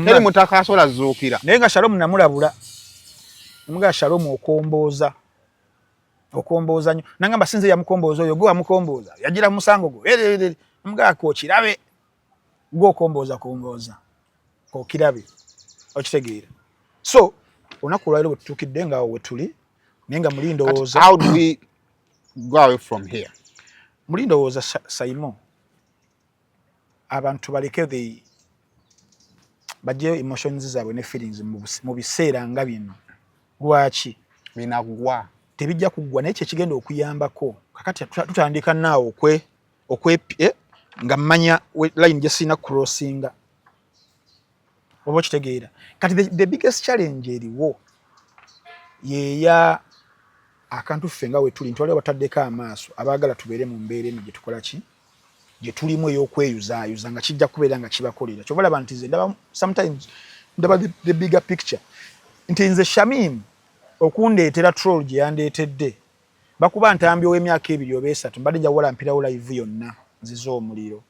teri mutaka asobola zuukira naye nga Shalom namulabula nga Shalom okombooza nnyo nangamba sinze yamukombooza oyo gwe wamukombooza yagira mu musango gwo mga kookirabe gwe okombooza kookirabe okitegeera so olunaku olwaleero bwe tutuukidde nga we tuli naye nga muli ndowooza how do we go away from here muli ndowooza Saimo abantu baleke bajjeyo emotions zaabwe ne feelings mu biseera nga bino lwaki binagwa tebijja kuggwa naye kyekigenda okuyambako kakati tutandika naawe nga mmanya line gye sirina crossinga oba okitegeera kati the biggest challenge eriwo yeya akantu ffe nga we tuli nti waliwo bataddeko amaaso abaagala tubeere mu mbeera eno gye tukola ki gye tulimu ey'okweyuzaayuza nga kijja kubeera nga kibakolera kyova laba nti nze sometimes ndaba the bigger picture nti nze Shamim okundeetera troll gye yandeetedde bakuba ntambi ow'emyaka 2 oba 3 mbadde njawula mpirawo live yonna nzize omuliro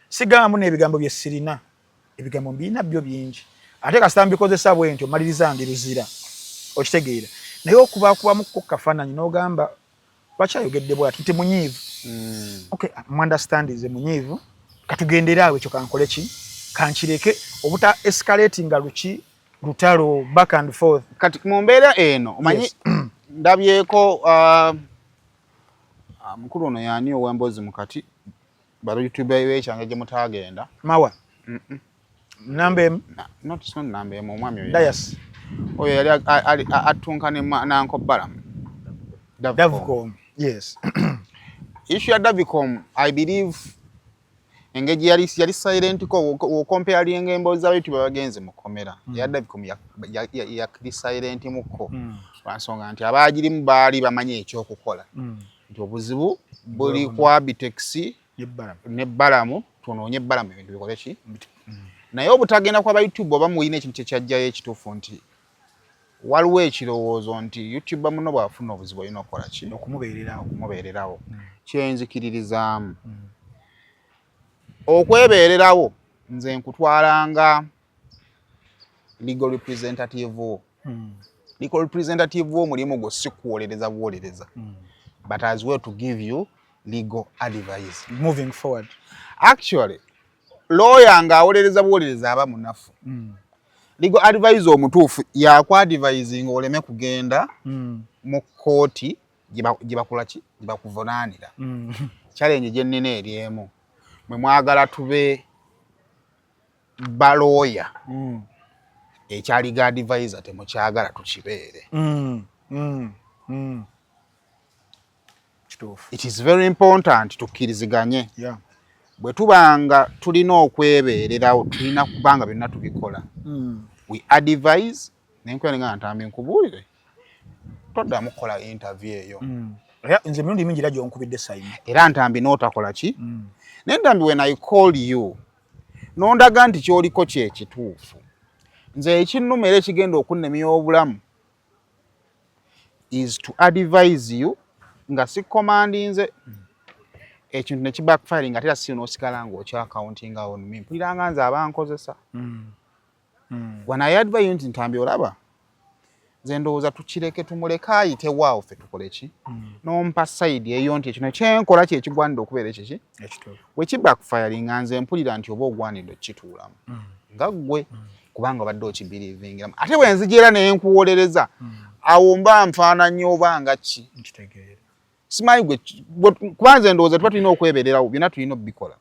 sigambamu n'ebigambo bye sirina ebigambo mbirina byo bingi ate kasita mbikozesa bwe ntyo maliriza ndi luzira okitegeera naye okubakubamukko kafaananyi n'ogamba lwakyayogedde bwati nti munyiivu okay understand ze munyiivu katugendera awo ekyo kankole ki kankireke obuta escalating luki lutalo back and forth kati mu mbeera eno omanyi ndabyeko mukulu ono yani ow'emboozi mukati balo YouTube y'ekyange gye mutagenda mawa nambe not nambe omwami oyo Dayas oyo yali atunkane nanko Balamu Davcom yes issue ya Davcom I believe engage yali silent ko compare emboozi za YouTube bagenze mukomera ya Davcom ya silent muko bansonga nti abagirimu baali bamanye ekyokukola nti obuzibu buli kwa Bitex ne Balamu tunoonye Balamu ebintu bikole ki naye obutagenda kwa YouTube oba muyina ekintu kyajjayo ekituufu nti waliwo ekirowoozo nti YouTube muno bwafuna obuzibu olina okukola ki okumubeererawo kyenzikiririzaamu okwebeererawo nze nkutwalanga legal representative legal representative omulimu gwo si kuwolereza buwolereza but as well to give you legal advice moving forward actually lawyer nga awolereza buwolereza aba munafu legal advice omutuufu yakwa advising oleme kugenda mu kooti gibakola ki gibakuvunaanira challenge gye nnina eriemu mwe mwagala tube balooya ekyali ga advisor temukyagala tukibeere it is very important tukkiriziganye bwe tubanga tulina okwebeererawo tulina kubanga byonna tubikola we advise nenkwera nga Ntambi nkubuulire toddamu kukola interview eyo nze mirundi mingi era gyonkubidde Simon era Ntambi n'otakola ki naye Ntambi when I call you n'ondaga nti kyoliko kyekituufu nze ekinnuma era ekigenda okunnemya obulamu is to advise you nga si commandinze ekintu ne kibackfiring ate si n'osigala ng'okya accounting on me mpulira nga nze abankozesa when I advise you nti Ntambi olaba nze ndowooza tukireke tumuleke ayite waawo ffe tukole ki n'ompa side eyo nti ekino kyenkola kyekigwanidde okubeera ekiki we kibackfiring nze mpulira nti oba ogwanidde okukituulamu nga ggwe kubanga obadde okibiriivingiramu ate bwe nzijera naye nkuwolereza awo mba nfaananya oba nga ki simanyi gwe kuba nze ndowooza tuba tulina okwebererawo byonna tulina okubikola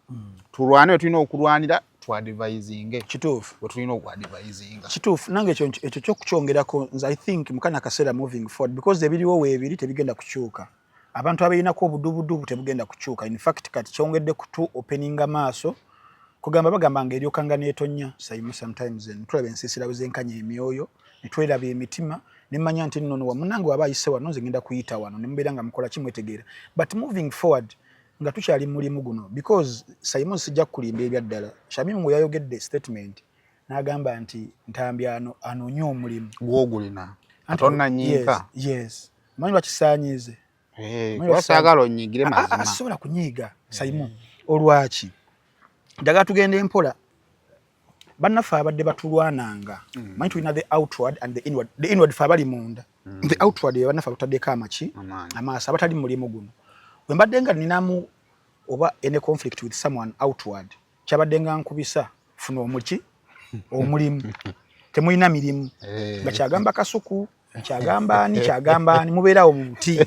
tulwane we tulina okulwanira tuadvisinge kituufu we tulina okuadvisinga kituufu nange ekyo kyokukyongerako nze I think mukana kaseera moving forward because ebiriwo weebiri tebigenda kukyuka abantu abalinako obudubudubu tebugenda kukyuka in fact kati kyongedde kutu openinga maaso kugamba bagamba nga eryokanga neetonya Simon sometimes ntulaba ensiisira bwezenkanya emyoyo netweraba emitima nemanya nti nno wamunange waba ayise wano nze ngenda kuyita wano nemubeera nga mukola kimwetegeera but moving forward nga tukyali mulimu guno because Simon sijja kulimba ebyaddala Shamim mwe yayogedde statement n'agamba nti Ntambi anonye omulimu gwogulina atonna nyiika yes manyi lwakisaanyize wasaagala onyigire mazima asobola kunyiiga Simon olwaki njagala tugende mpola bannaffe abadde batulwananga manyi tulina the outward and the inward fe abali munda the outward bannaffe batutaddeko amaki amaaso abatali mu mulimu guno bwe mbadde nga ninamu oba any conflict with someone outward kyabadde nga nkubisa funa omuki omulimu temulina mirimu nga kyagamba Kasuku kyagamba ani kyagamba ani mubeerawo mu muti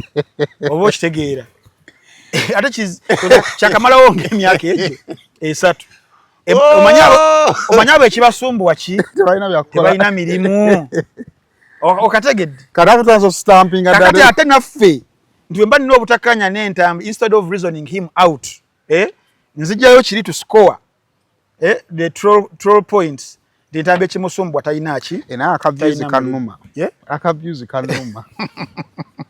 oba okitegeera ate kyakamalawo ng'emyaka egyo esatu omanya abo ekibasumbuwa ki tebalina mirimu okategedde kakati ate naffe nti bwe mba nina obutakanya n'Entambi instead of reasoning him out nzijjayo kiri to score the troll points Entambi ekimusumbwa talina ki era akavyuzi kanuma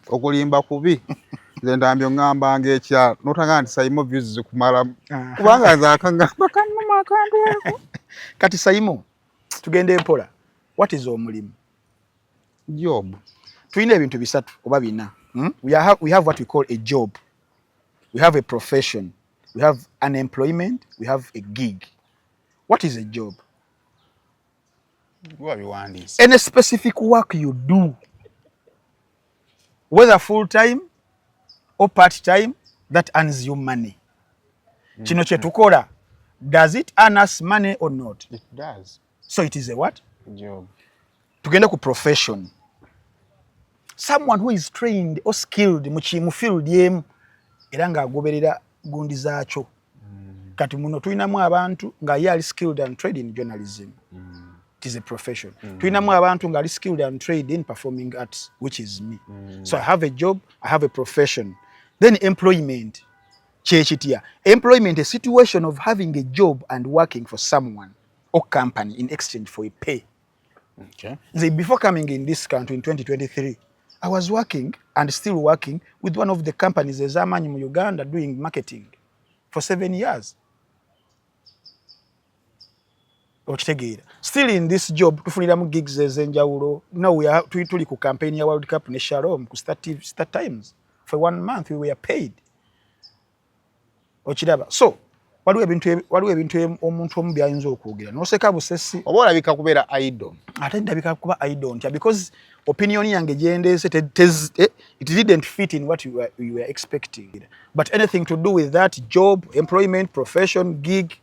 okulimba kubi nze Ntambi oŋŋamba ng'ekyalo n'otanga nti Simon views zikumalamu kubanga nze akangamba kanuma akandweko kati Simon tugende mpola what is omulimu job tulina ebintu bisatu oba bina we have what we call a job, we have a profession, we have unemployment, we have a gig. What is a job? Any specific work you do, whether full-time or part-time, that earns you money. Kino kye tukola, does it earn us money or not? It does. So it is a what? A job. Tugenda ku profession. Someone who is trained or skilled mu field yemu era nga agoberera gundi zaakyo. Kati muno tulinamu abantu nga ye ali skilled and trained in journalism. It is a profession. Tulinamu abantu nga ali skilled and trained in performing arts, which is me. So I have a job, I have a profession. Then employment. Chechitia. Employment, a situation of having a job and working for someone or company in exchange for a pay. Okay. Before coming in this country in 2023, I was working and still working with one of the companies ezamanyi mu Uganda doing marketing for 7 years. Still in this job, tufuniramu gigs ezenjawulo. Now we are tuli ku campaign ya World Cup ne Shalom ku Start Times. For 1 month we were paid. Ochiraba. So, waliwo ebintu omuntu omu byayinza okwogera. Noseka busesi. Oba olabika kubeera idle. Ate ndabika kuba idle ntya because opinion yange gyendese it didn't fit in what you were expecting. But anything to do with that job, employment, profession, gig,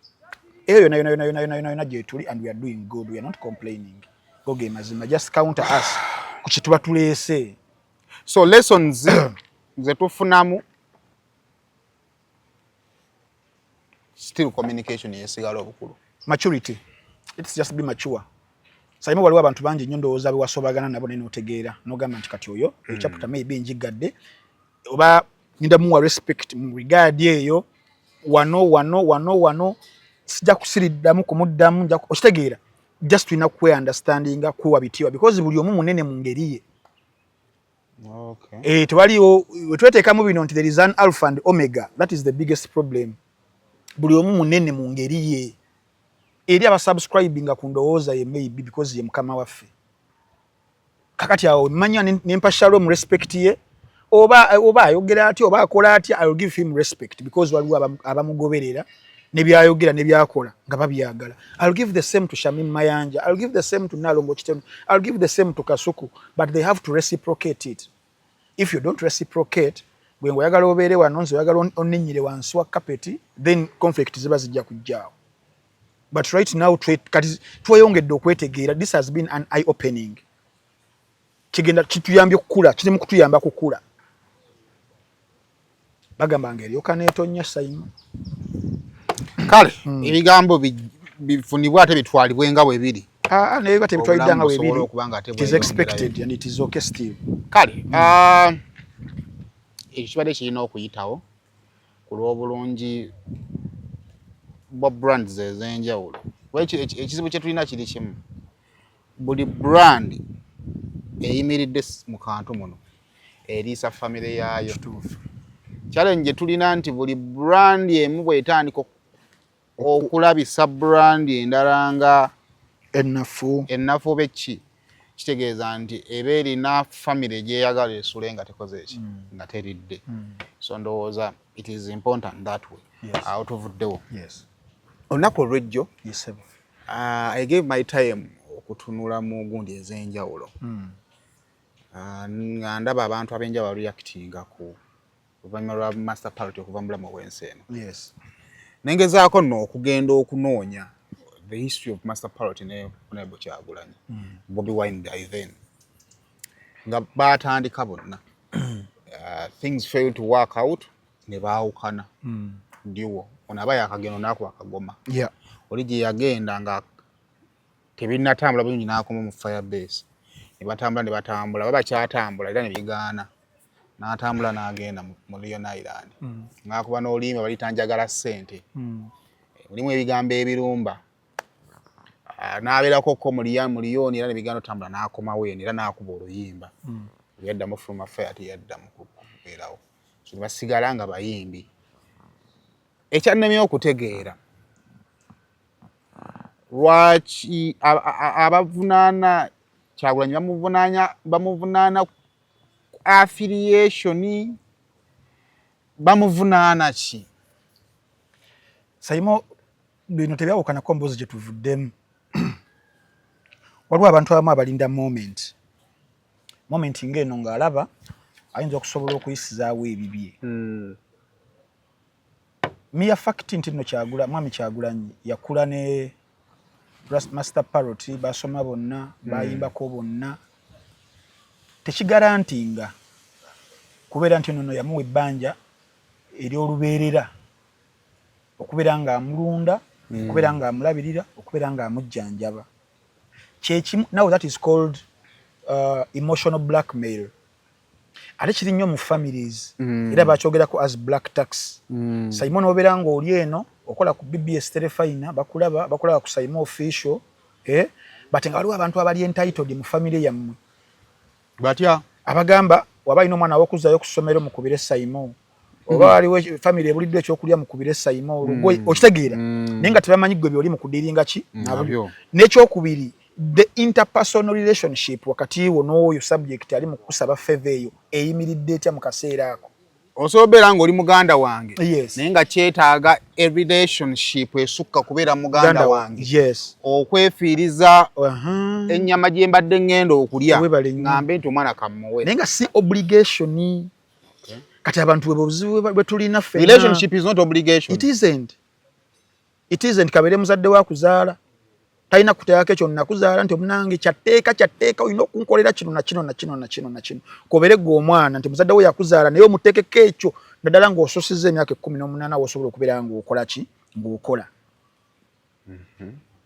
yona gyetuli and we are doing good. We are not complaining. Goge mazima, just counter us ku kituba tuleese. So lessons ze tufunamu still communication yesigala obukulu. Maturity. It's just be mature. Saimo waliwo abantu bangi nnyo ndowooza bewasobagana nabo nene otegeera n'ogamba nti kati oyo chapter maybe njigadde oba ninda muwa respect mu regard eyo wano sijja kusiriddamu kumuddamu okitegeera just tulina kwe-understandinga kwewabitiibwa because buli omu munene mu ngeri ye. Okay. Tewaliwo wetweteekamu bino nti there is an alpha and omega. That is the biggest problem. Buli omu munene mu ngeri ye. Eri abasubscribinga ku ndowooza ye maybe because ye mukama waffe. Kakati awo manya nempa shalom respect ye oba ayogera atya oba akola atya, I will give him respect because waliwo abamugoberera ne byayogera ne byakola nga babyagala. I'll give the same to Shamim Mayanja, I'll give the same to Nalongo Kitendo, I'll give the same to Kasuku, but they have to reciprocate it. If you don't reciprocate, bwe oyagala obeere wano nze oyagala onnenyire wansi wa carpet, then conflict ziba zijja kujjaawo. But right now kati tweyongedde okwetegeera. This has been an eye opening. Kigenda kituyambye okukula, kiri mu kutuyamba kukula. Bagamba ng'eryoka neetonya Simon. Kale ebigambo bifunibwa ate bitwalibwe nga bwe biri. Naye ate bitwalidde nga bwe biri. It is expected and it is okay still. Kale ekibadde kirina okuyitawo ku lw'obulungi bwa brands ez'enjawulo. Ekizibu kye tulina kiri kimu. Buli brand eyimiridde mu kantu muno eriisa famire yaayo. Challenge tulina nti buli brand emu bw'etandika okulabisa brand endala nga ennafu beki kitegeeza nti eba erina famire gyeyagala esule nga tekoze eki nga teridde. So ndowooza it is important that way. Out of the olunaku olw'ejjo I gave my time okutunula mu gundi ez'enjawulo nga ndaba abantu ab'enjawulo reactinga ku oluvannyuma lwa master party okuva mu bulamu bw'ensi eno. Nengezaako nno okugenda okunoonya the history of master party ne Honorable Kyagulanyi, Bobi Wine by then nga baatandika bonna things failed to work out ne baawukana. Ndiwo ono aba yakagendo naako akagoma. Oli gye yagenda nga tebinnatambula bulungi n'akoma mu firebase. Ne batambula baba kyatambula era ne bigaana. N'atambula n'agenda mu Lion Island. Ng'akuba n'oluyimba balitanjagala ssente. Mulimu ebigambo ebirumba. N'abeerako ko mu Liyoni era ne bigaana otambula n'akomawo eno era n'akuba oluyimba. Yaddamu from affair teyaddamu kubeerawo. So ne basigala nga bayimbi. Ekyannemye okutegeera lwaki abavunaana Kyagulanyi bamuvunaana affiliation, bamuvunaana ki? Saimo bino tebyawukanako mboozi gye tuvuddemu. Waliwo abantu abamu abalinda moment ng'eno ng'alaba ayinza okusobola okuyisizaawo ebibye. Mia fact nti nno Mwami Kyagulanyi yakula ne Master Party, basoma bonna, bayimbako bonna. Tekigarantinga kubeera nti nno yamuwa ebbanja ery'olubeerera okubeera ng'amulunda, okubeera ng'amulabirira, okubeera ng'amujjanjaba. Kyekimu, now that is called emotional blackmail. Ate kiri nnyo mu families era bakyogerako as black tax. Simon obeera ng'oli eno okola ku BBS Terefayina bakulaba ku Simon official but nga waliwo abantu abali entitled mu family yammwe batya abagamba waba alina omwana w'okuzaayo ku ssomero mukubire Simon oba waliwo family ebuliddwa ekyokulya mukubire Simon olugoye okitegeera naye nga tebamanyi gwe byoli mu kudiringa ki nabyo. N'ekyokubiri, the interpersonal relationship wakati wo n'oyo subject ali mu kusaba favor eyo eyimiridde etya mu kaseera ako. Osobeera ng'oli muganda wange naye nga kyetaaga a relationship esukka kubeera muganda wange okwefiiriza ennyama gye mbadde ngenda okulya ngambe nti omwana kammuwe naye nga si obligation. Kati abantu obuzibu bwe tulina ffenna. Relationship is not obligation. It isn't. Kabeere muzadde wa kuzaala talina kuteekako ekyo nakuzaala nti omunange kyatteeka olina okunkolera kino na kino. Kobeere gwe omwana nti muzadde we yakuzaala naye omuteekeko ekyo naddala ng'ososizza emyaka 18 w'osobola okubeera ng'okola ki ng'okola.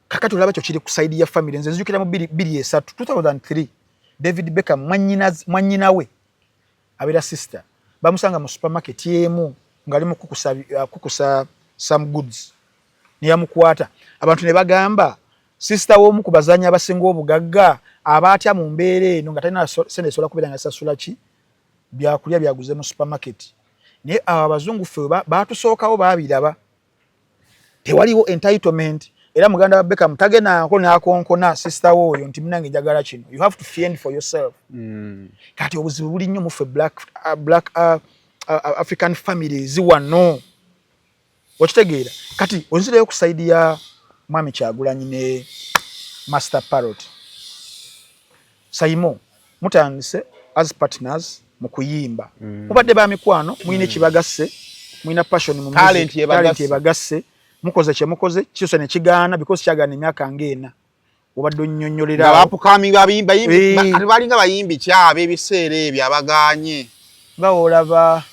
Kakati olaba kyo kiri ku sayidi ya family. Nze nzijukira mu 2003 David Beckham mwannyina we abeera sister bamusanga mu supermarket emu ng'ali mu kukusa some goods. Niyamukwata abantu ne bagamba sister w'omu ku bazanyi abasinga obugagga abatya mu mbeera eno nga talina sente esobola kubeera nga sasula ki byakulya byaguze mu supermarket. Naye abo abazungu ffe baatusookawo baabiraba. Tewaliwo entitlement. Era muganda wa Beckham tagenaako n'akonkona sister wo oyo nti munange njagala kino. You have to fend for yourself. Kati obuzibu buli nnyo mu ffe black African families wano. Okitegeera. Kati onzireyo ku side ya Mwami Kyagulanyi ne Master Parrot. Saimo mutandise as partners mu kuyimba. Mubadde ba mikwano, muyina ekibagasse, muyina passion mu talent yebagasse. Mukoze kye mukoze kyose ne kigaana because kyagaana emyaka ng'ena. Obadde onnyonnyolera abapukami bayimbi ati balinga bayimbi kyabe ebiseera ebyo abaganye nga olaba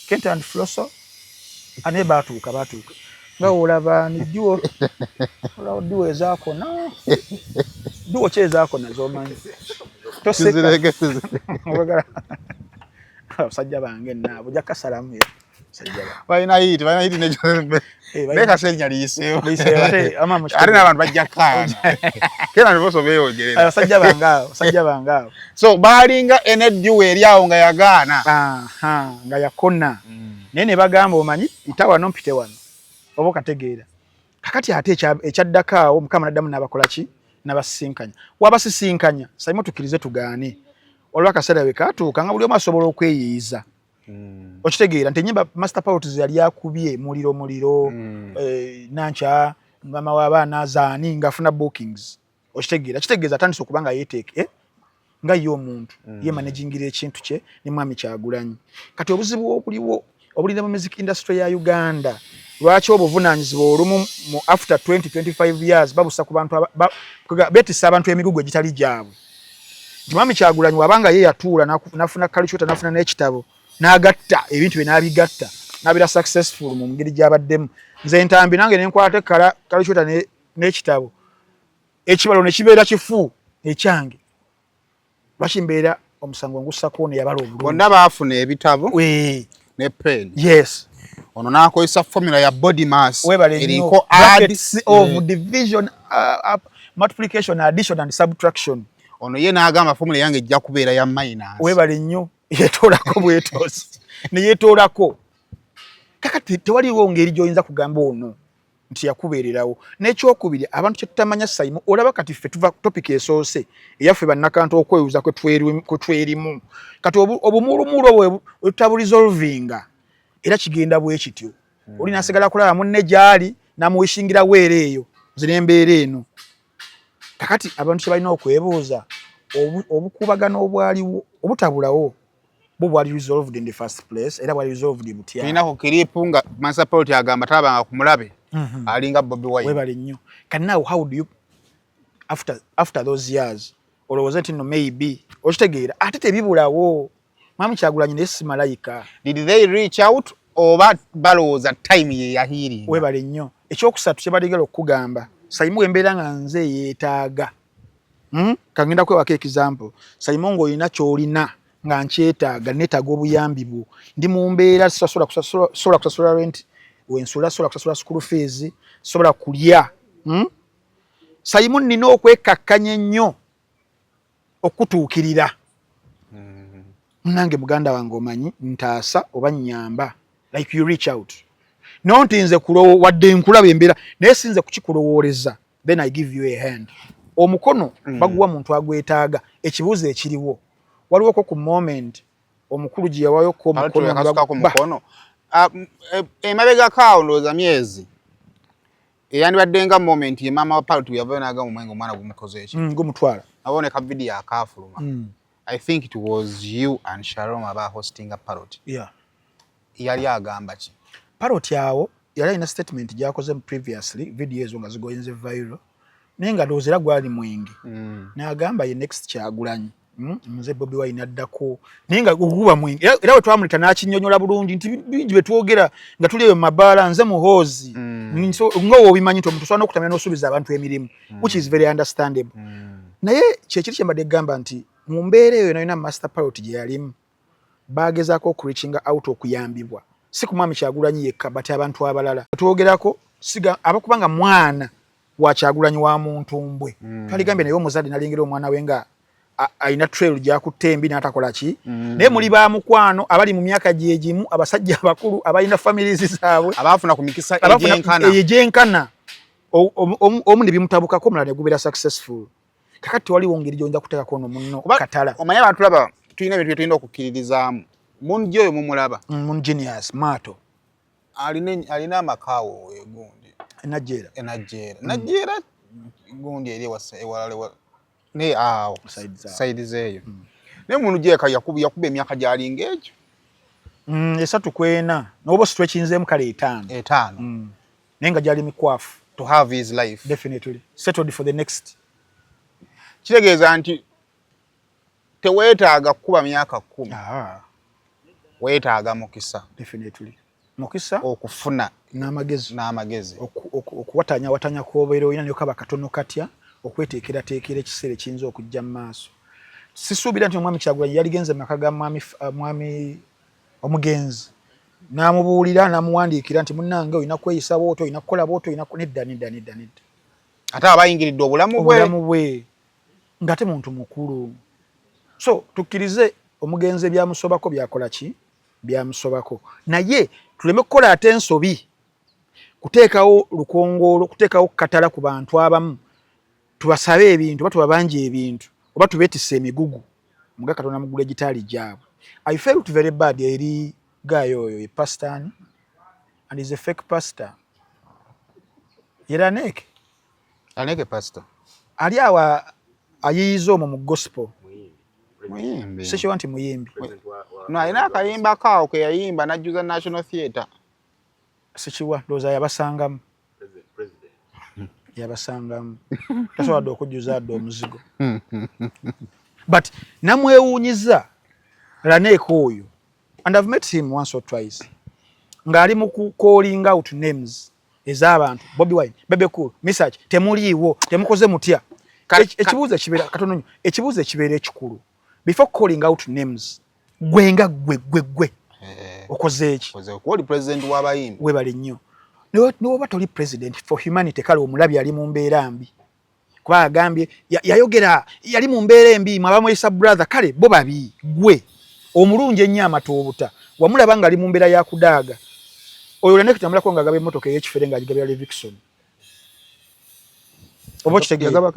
Kent and Flosso ane baatuuka nga olaba ni duo duo ezaako na duo chezaako nazo manyi toseka sajja bange nabo jakasalamu bayina hiti ne beka senya liseyo ama mu ari n'abantu bajja kana kera niboso beyogerera sajja bangao so balinga energy eri awo nga yagaana nga yakonna nene bagamba omanyi itawa nompite wano obo kategeera kakati ate ekyaddakaawo mukama naddamu n'abakola ki n'abasisinkanya wabasisinkanya sayimo tukirize tugaane olwa kaseera we katuuka nga buli omu asobola okweyiiza okitegeera nti ennyimba Master Parrot yali akubye muliro nancha mama w'abaana azaani ng'afuna bookings okitegeera kitegeeza atandise okuba nga yeeteeke nga ye omuntu ye managingira ekintu kye ne Mwami Kyagulanyi. Kati obuzibu obuliwo obulina mu music industry ya Uganda lwaki obuvunaanyizibwa olumu mu after 20-25 years babusa ku bantu betisa abantu emigugu egitali gyabwe. Mwami Kyagulanyi wabanga ye yatuula nafuna kalichota nafuna n'ekitabo n'agatta ebintu bye n'abigatta n'abira successful mu ngeri gy'abaddemu. Nze ntambi nange ne nkwata kalichota n'ekitabo ekibalo ne kibeera kifu ekyange lwaki mbeera omusango ngussako ne yabala obulungi. Bonna baafuna ebitabo ne pen. Yes. Ono n'akozesa formula ya body mass eriko brackets of division, multiplication, addition and subtraction. Ono ye n'agamba formula yange ejja kubeera ya minus. Webale nnyo yetoolako bwetosi ne yeetoolako. Kakati tewaliwo ngeri gy'oyinza kugamba ono nti yakubeererawo. N'ekyokubiri abantu kye tutamanya Saimo olaba kati ffe tuva topic esoose eyaffe bannakantu okweyuza kwe twerimu. Kati obumulumulu obwo tutabulisolvinga era kigenda bwe kityo. Oli nasigala kulaba munne gyali namuwishingira weere eyo zine embeera eno. Kakati abantu kye balina okwebuuza obukubagano obwaliwo obutabulawo bwali resolved in the first place era bwali resolved butya. Tulina ku kiripu nga Master Parrot agamba talabanga ku mulabe alinga Bobi Wine. Webale nnyo. Kati now how do you after those years olowooza nti no maybe okitegeera ate tebibulawo. Mwami Kyagulanyi ne si malayika. Did they reach out oba balowooza time ye yahiringa? Webale nnyo. Ekyokusatu kye baligera okugamba Saimo embeera nga nze yeetaaga. Kangenda kwewaka example. Saimo ng'olina ky'olina nga nkyetaaga neetaaga obuyambi bwo. Ndi mu mbeera sobola kusasula rent, wensula sobola kusasula school fees, sobola kulya. Saimo nina okwekakkanya ennyo okutuukirira. Nange muganda wange omanyi ntaasa oba nnyamba. Like you reach out. No ntinze wadde nkulaba embeera naye sinze kukikulowooleza. Then I give you a hand. Omukono baguwa muntu agwetaaga. Ekibuuzo ekiriwo waliwo ko ku moment omukulu gye yawayo ko mukono emabega kawo ndowooza myezi eyandibadde nga moment ye maama wa Parrot yavayo n'agamba omwenge omwana gumukoze eki gumutwala aboneka video akaafuluma. I think it was you and Shalom about hosting a Parrot. Yeah. Yali agamba ki? Parrot yawo yali alina statement gy'akoze previously video ezo nga zigoyenze viral naye nga ndowooza era gwali mwenge. N'agamba ye next Kyagulanyi. Nze Bobi Wine addako naye nga guba mwenge era we twamuleta n'akinnyonnyola bulungi nti bingi bye twogera nga tuli eyo mu mabaala nze muhoozi nga woobimanyi nti omuntu osobola n'okutamya n'osuubiza abantu emirimu which is very understandable. Naye kyekiri kye mbadde gamba nti mu mbeera eyo nalina Master Parrot gye yalimu baagezaako okureachinga out okuyambibwa si ku Mwami Kyagulanyi yekka bati abantu abalala twogerako siga abakubanga mwana wa Kyagulanyi wa Muntumbwe twaligambye naye omuzadde nalengera omwana we nga aina trail gya kutembi n'atakola ki naye muli ba mukwano abali mu myaka gyegimu abasajja abakulu abalina families zaabwe abafuna ku mikisa ejenkana omu ne bimutabukako omulala ne gubera successful kakati waliwo ngeri gyonja kuteekako ono munno katala omanye abantu laba tulina ebintu byetulina okukkiririzaamu mungi oyo mumulaba mun genius maato alina amakaawo egundi enajjeera gundi eri ewalala ne awo side zeeyo naye muntu gyeka yakuba emyaka gyalinga egyo 3 n'oba stretchinzeemu kale 5 naye nga gyali mikwafu to have his life definitely settled for the next. Kitegeeza nti teweetaaga kuba myaka 10 weetaaga mukisa definitely mukisa okufuna n'amagezi okuwatanya kw'obeera olina nayo kaba katono katya okweteekera ekiseera ekiyinza okujja mu maaso. Sisuubira nti omwami Kyagulanyi yaligenze maka ga mwami omugenzi n'amubuulira n'amuwandiikira nti munnange olina kweyisa bw'otyo olina kukola bw'otyo olina nedda ate abayingiridde obulamu bwe ng'ate muntu mukulu. So tukkirize omugenzi byamusobako byakola ki byamusobako naye tuleme kukola ate ensobi kuteekawo lukongolo kuteekawo katala ku bantu abamu tubasabe ebintu oba tubabanje ebintu oba tubeetisse emigugu muga Katonda mugula gitaali gyabwe. I felt very bad eri guy oyo pastor and is a fake pastor Yeraneke pastor ali awa ayiyiza omwo mu gospel muyimbi sekiwa nti muyimbi no alina akayimba kaawo ke yayimba najjuza National Theatre sekiwa ndowooza yabasangamu yabasangamu tasobola okujjuza adde omuzigo but namwewuunyiza Raneke oyo and I've met him once or twice ng'ali mu calling out names ez'abantu Bobby Wine Bebe Cool Misach temuliiwo temukoze mutya ekibuuzo kibeera katono nnyo ekibuuzo ekibeera ekikulu before calling out names gwenga gwe okoze eki oli president w'abayimbi webale nnyo n'oba toli president for humanity kale omulabi ali mu mbeera mbi kuba agambye yayogera yali mu mbeera embi mwabamweyisa brother kale bo babi gwe omulungi ennyo amatoobuta wamulaba nga ali mu mbeera ya kudaaga oyo Raneke tambulako nga agaba emmotoka ey'ekifere ng'agigabira Levikson oba kitegeeza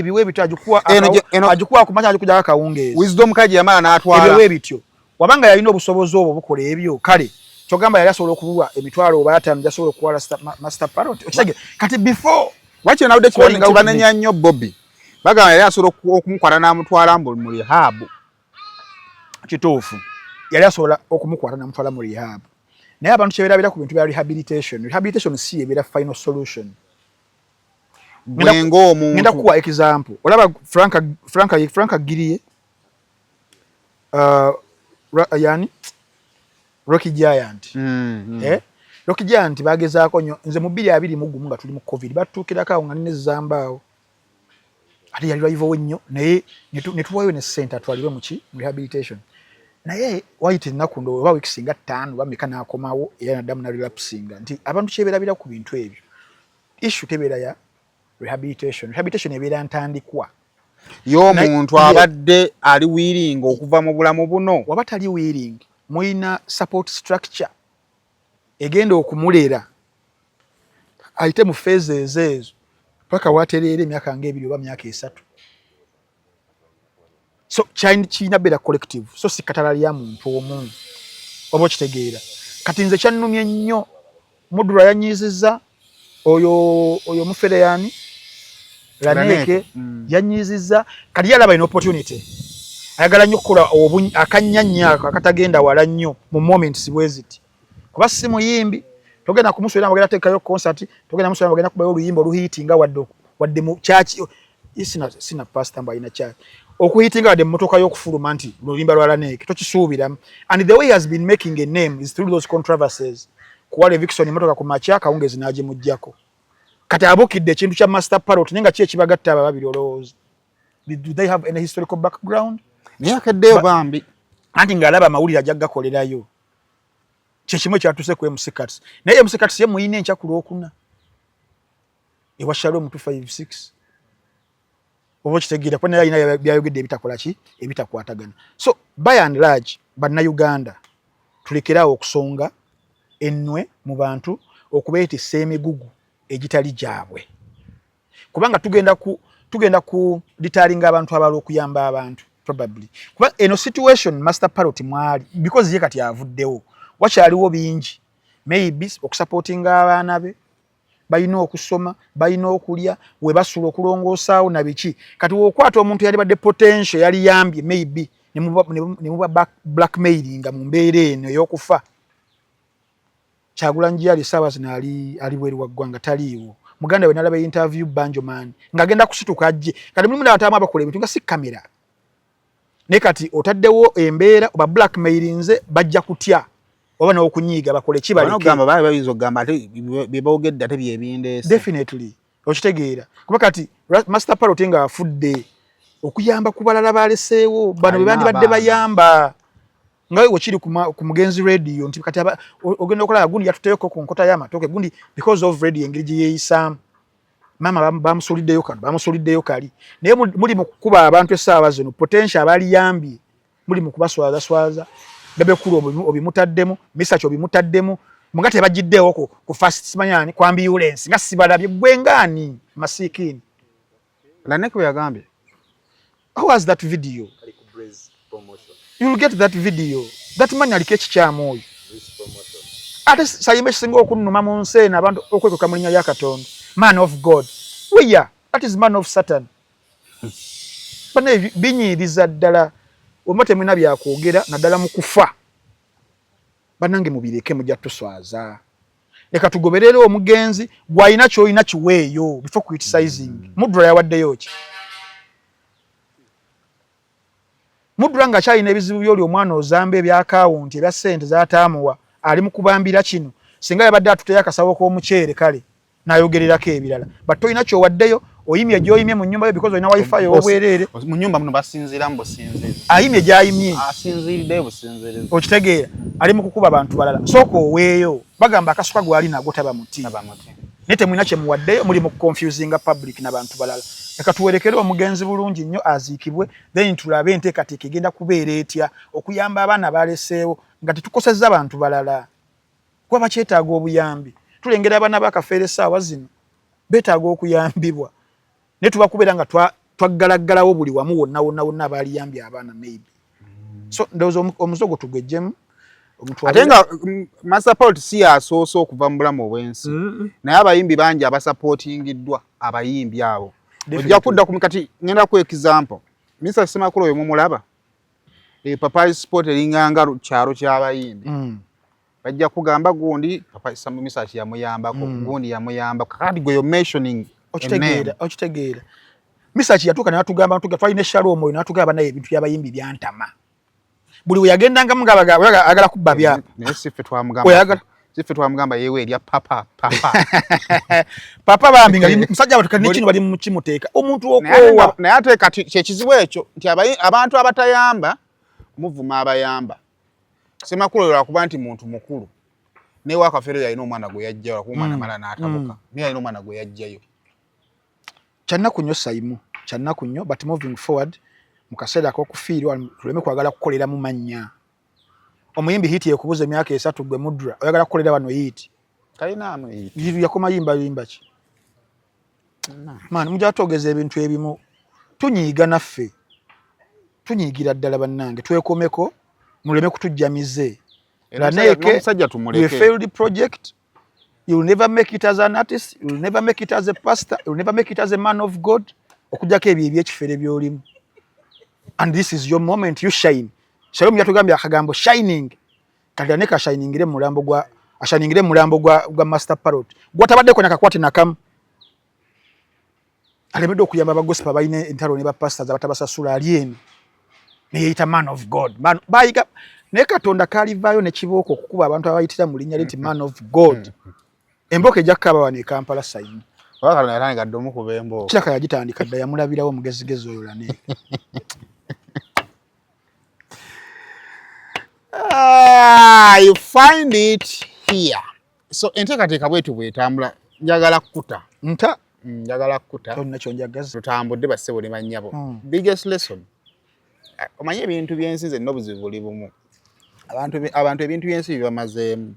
biwe bityo agikuwa ku manya agikujako akawungeezi wisdom kaji yamala n'atwala ebiwe bityo wabanga yalina obusobozi obwo bukola ebyo kale kyogamba yali asobola okubuwa emitwalo oba 5 jasobola okuwala master parrot okitege kati before wakyo nawudde kibanenya nnyo Bobby bagamba yali asobola okumukwata n'amutwala mu rehab kituufu yali asobola okumukwata n'amutwala mu rehab naye abantu kyebeerabira ku bintu bya rehabilitation si ebeera final solution. Ngenda kuwa example olaba Frank Agirie yani Rocky Giant Rocky Giant bagezaako nnyo nze mu 2021 nga tuli mu covid batuukirako awo nga nine zambaawo ate yali live nnyo naye ne tuwayo ne center twaliwe mu rehabilitation naye wayite ennaku ndo oba weeks nga 5 bameka n'akomawo era naddamu na relapsinga nti abantu kyebeerabira ku bintu ebyo issue tebeera ya rehabilitation ebeera ntandikwa y'omuntu abadde ali willing okuva mu bulamu buno waba tali willing muyina support structure egenda okumulera ayite mu phases ezo paka watereera emyaka nga 2 oba myaka 3 so kiyina beera collective so si katala lya muntu omu oba kitegeera kati nze kyannumye nnyo Mudura yanyiizizza oyo mufere yani Raneke yanyiizizza kali yalaba ino opportunity ayagala nnyo okukola akanyanya akatagenda wala nnyo mu moments bweziti kuba si muyimbi togenda kumuswera amagenda tekayo concert togenda muswera amagenda kubayo oluyimba oluhiitinga wadde mu church sina pastor mba ina church okuhiitinga wadde mmotoka y'okufuluma nti oluyimba lwa Raneke tokisuubiramu and the way he has been making a name is through those controversies kuwala Levikson emmotoka ku macha akawungezi n'agimuggyako kati abukidde ekintu kya master parrot nenga ki ekibagatta aba babiri olowooza do they have any historical background yakeddeyo bambi anti ng'alaba amawulire ajja gakolerayo kyekimu ekyatuse ku MC Cuts naye MC Cuts ye muyina enkya ku Lwokuna ewa Shalom 256 obo kitegeera kwa naye ina byayogedde ebitakola ki ebitakwatagana. So by and large bannayuganda tulekerawo okusonga ennwe mu bantu okubeetisa emigugu egitali gyabwe, kubanga tugenda ku detailing abantu abali okuyamba abantu probably kuba eno situation Master Parrot mwali because ye kati avuddewo wakyaliwo bingi maybe okusupportinga abaana be bayina okusoma bayina okulya we basula okulongosaawo na biki kati wokwata omuntu yali badde potential yali yambye maybe ne muba blackmailing mu mbeera eno y'okufa. Kyagulanyi yali Ssaabazina ali bweru wa ggwanga taliiwo. Muganda we nalaba interview Banjo Man ngagenda kusituka ajje kati mulimu n'abatamu abakola ebintu nga si kamera ne kati otaddewo embeera oba blackmailinze bajja kutya oba n'okunyiiga bakole kibaleke banogamba baali bayinza okugamba ate bye boogedde ate byebindeese definitely okitegeera kuba kati Master Parrot nga afudde okuyamba ku balala baleseewo bano bebandibadde bayamba nga wewe kiri ku Mugenzi Radio nti kati ogenda okola gundi yatuteyeko ku nkota y'amatooke gundi because of radio engeri gye yeeyisaamu mama bamusuliddeyo kali naye muli mu kukuba abantu essaawa zino potential abali yambi muli mu kubaswaza bebe kulu obimutaddemu misaki obimutaddemu muga tebagiddeewo ku fast simanyani ku ambulance nga sibalabye gwengani masikini Laneke yagambye how was that video you will get that video that man aliko ekikyamu oyo ate sayimbe kisinga okunnuma mu nseena abantu okwekoka mu linnya lya Katonda man of God we are that is man of Satan bane binyiriza ddala omote mwina byakwogera naddala mu kufa banange mubireke mujja tuswaza leka tugoberere omugenzi gwayina kyoyina kiweeyo before criticizing mudura yawaddeyo ki mudura nga kyalina ebizibu byoli omwana ozamba ebya account ebya ssente z'ataamuwa ali mu kubambira kino singa yabadde atuteyo akasawo k'omuceere kale nayogererako ebirala but toyina kyowaddeyo oyimye gy'oyimye mu nnyumba yo because oyina wifi obwereere mu nnyumba muno basinziiramu businzizi ayimye gy'ayimye asinziiriddeyo businzizi okitegeera ali mu kukuba abantu balala sooka oweeyo bagamba akasuka gwali nagwo taba muti naye temulina kye muwaddeyo muli mu kuconfusinga public n'abantu balala leka tuwerekere omugenzi bulungi nnyo aziikibwe then tulabe enteekateeka egenda kubeera etya okuyamba abaana baleseewo nga tetukosezza abantu balala kuba bakyetaaga obuyambi tulengera abaana bakafeera essaawa zino beetaaga okuyambibwa naye tubakubeera nga twaggalaggalawo buli wamu wonna abaliyambye abaana maybe so ndowooza omuzogo tugwejjemu ate nga Master Parrot si yasoose okuva mu bulamu obw'ensi naye abayimbi bangi abasapootingiddwa abayimbi abo ojja kudda ku kati ngenda ku example Mr. Semakula oyo mumulaba Papa Sport eringanga kyalo ky'abayimbi bajja kugamba gundi Papa Sambu Misaki yamuyambako gundi yamuyambako kati gwe yo mentioning okitegeera Misaki yatuuka n'atugamba twalina Shalom oyo n'atugamba naye ebintu by'abayimbi byantama buli weyagendanga mugaba agala kubba byapa naye siffe twamugamba yewe erya papa bambi nga musajja abatukane kino bali mu kimuteeka omuntu okwowa naye ate kati kyekizibu ekyo nti abantu abatayamba muvuma abayamba Semakula oyo lwakuba nti muntu mukulu naye wakafeero yalina omwana gwe yajja lwakuba omwana mala n'atabuka naye yalina omwana gwe yajjayo kyannaku nnyo Saimu kyannaku nnyo but moving forward mu kaseera ak'okufiirwa tuleme kwagala kukolera mu mannya omuyimbi hiti yekubuza emyaka 3 gwe mudura oyagala kukolera wano hiti talinamu hiti yakoma yimba ki man mujja twogeza ebintu ebimu tunyiiga naffe tunyiigira ddala bannange twekomeko muleme kutujjamize Laneke you failed the project. You will never make it as an artist. You will never make it as a pastor. You will never make it as a man of God. Okujjako ebyo ebyekifere by'olimu. And this is your moment. You shine. Shalom yatugambye akagambo shining. Kati Laneke ashiningire mulambo gwa Master Parrot. Gwatabaddeko nakakwate nakamu. Alemedde okuyamba abagosipa balina entalo ne bapastors abatabasasula ali eno. Ne yeyita man of God. Bayiga naye Katonda kalivaayo ne kibooko okukuba abantu abayitira mu linnya nti man of God. Emboka ejja kukaba wano e Kampala Saimu. Wakala yatandika ddomu kuba emboka. Kiraka yagitandika dda yamulabirawo omugezigezi oyo Laneke. You find it here. So enteekateeka bwetu bwetambula njagala kukuta. njagala kukuta tolina kyonjagaza tutambudde bassebo ne bannyabo biggest lesson omanye ebintu byensi nze obuzibu buli bumu abantu ebintu byensi bibamazeemu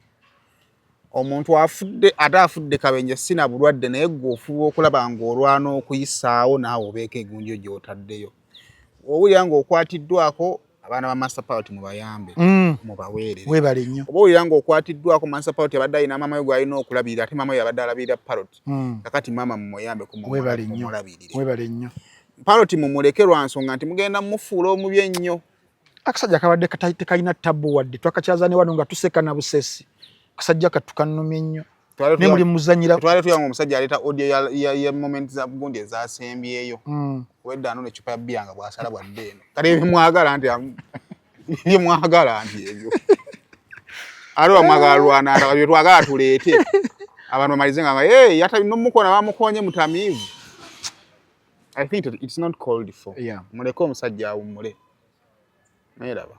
omuntu afudde ate afudde kabenje sina bulwadde naye gwe ofuba okulaba ng'olwana okuyisaawo naawe obeeko egunjo gy'otaddeyo owulira ng'okwatiddwako abaana ba master party mubayambe mubaweerere weebale nnyo oba owulira ng'okwatiddwako master party abadde alina maama we gw'alina okulabirira ate maama we abadde alabirira party kakati maama mumuyambe kumulabirire weebale nnyo party mumuleke lwa nsonga nti mugenda mumufuula omubi ennyo akasajja kabadde tekalina ttabu wadde twakakyazaane wano nga tuseka na busesi kasajja katukanumye nnyo ne muli muzanyira twale tuyanga omusajja aleta audio ya moment za gundi ezasembyeyo wedda ano n'eccupa ya bbiya nga bw'asala bwadde eno kale ebimwagala nti ebyo ate bamwagala lwananda bye twagala tuleete abantu bamalize nga n'omukona bamukonye mutamiivu. I think it's not called for muleke omusajja awummule naye raba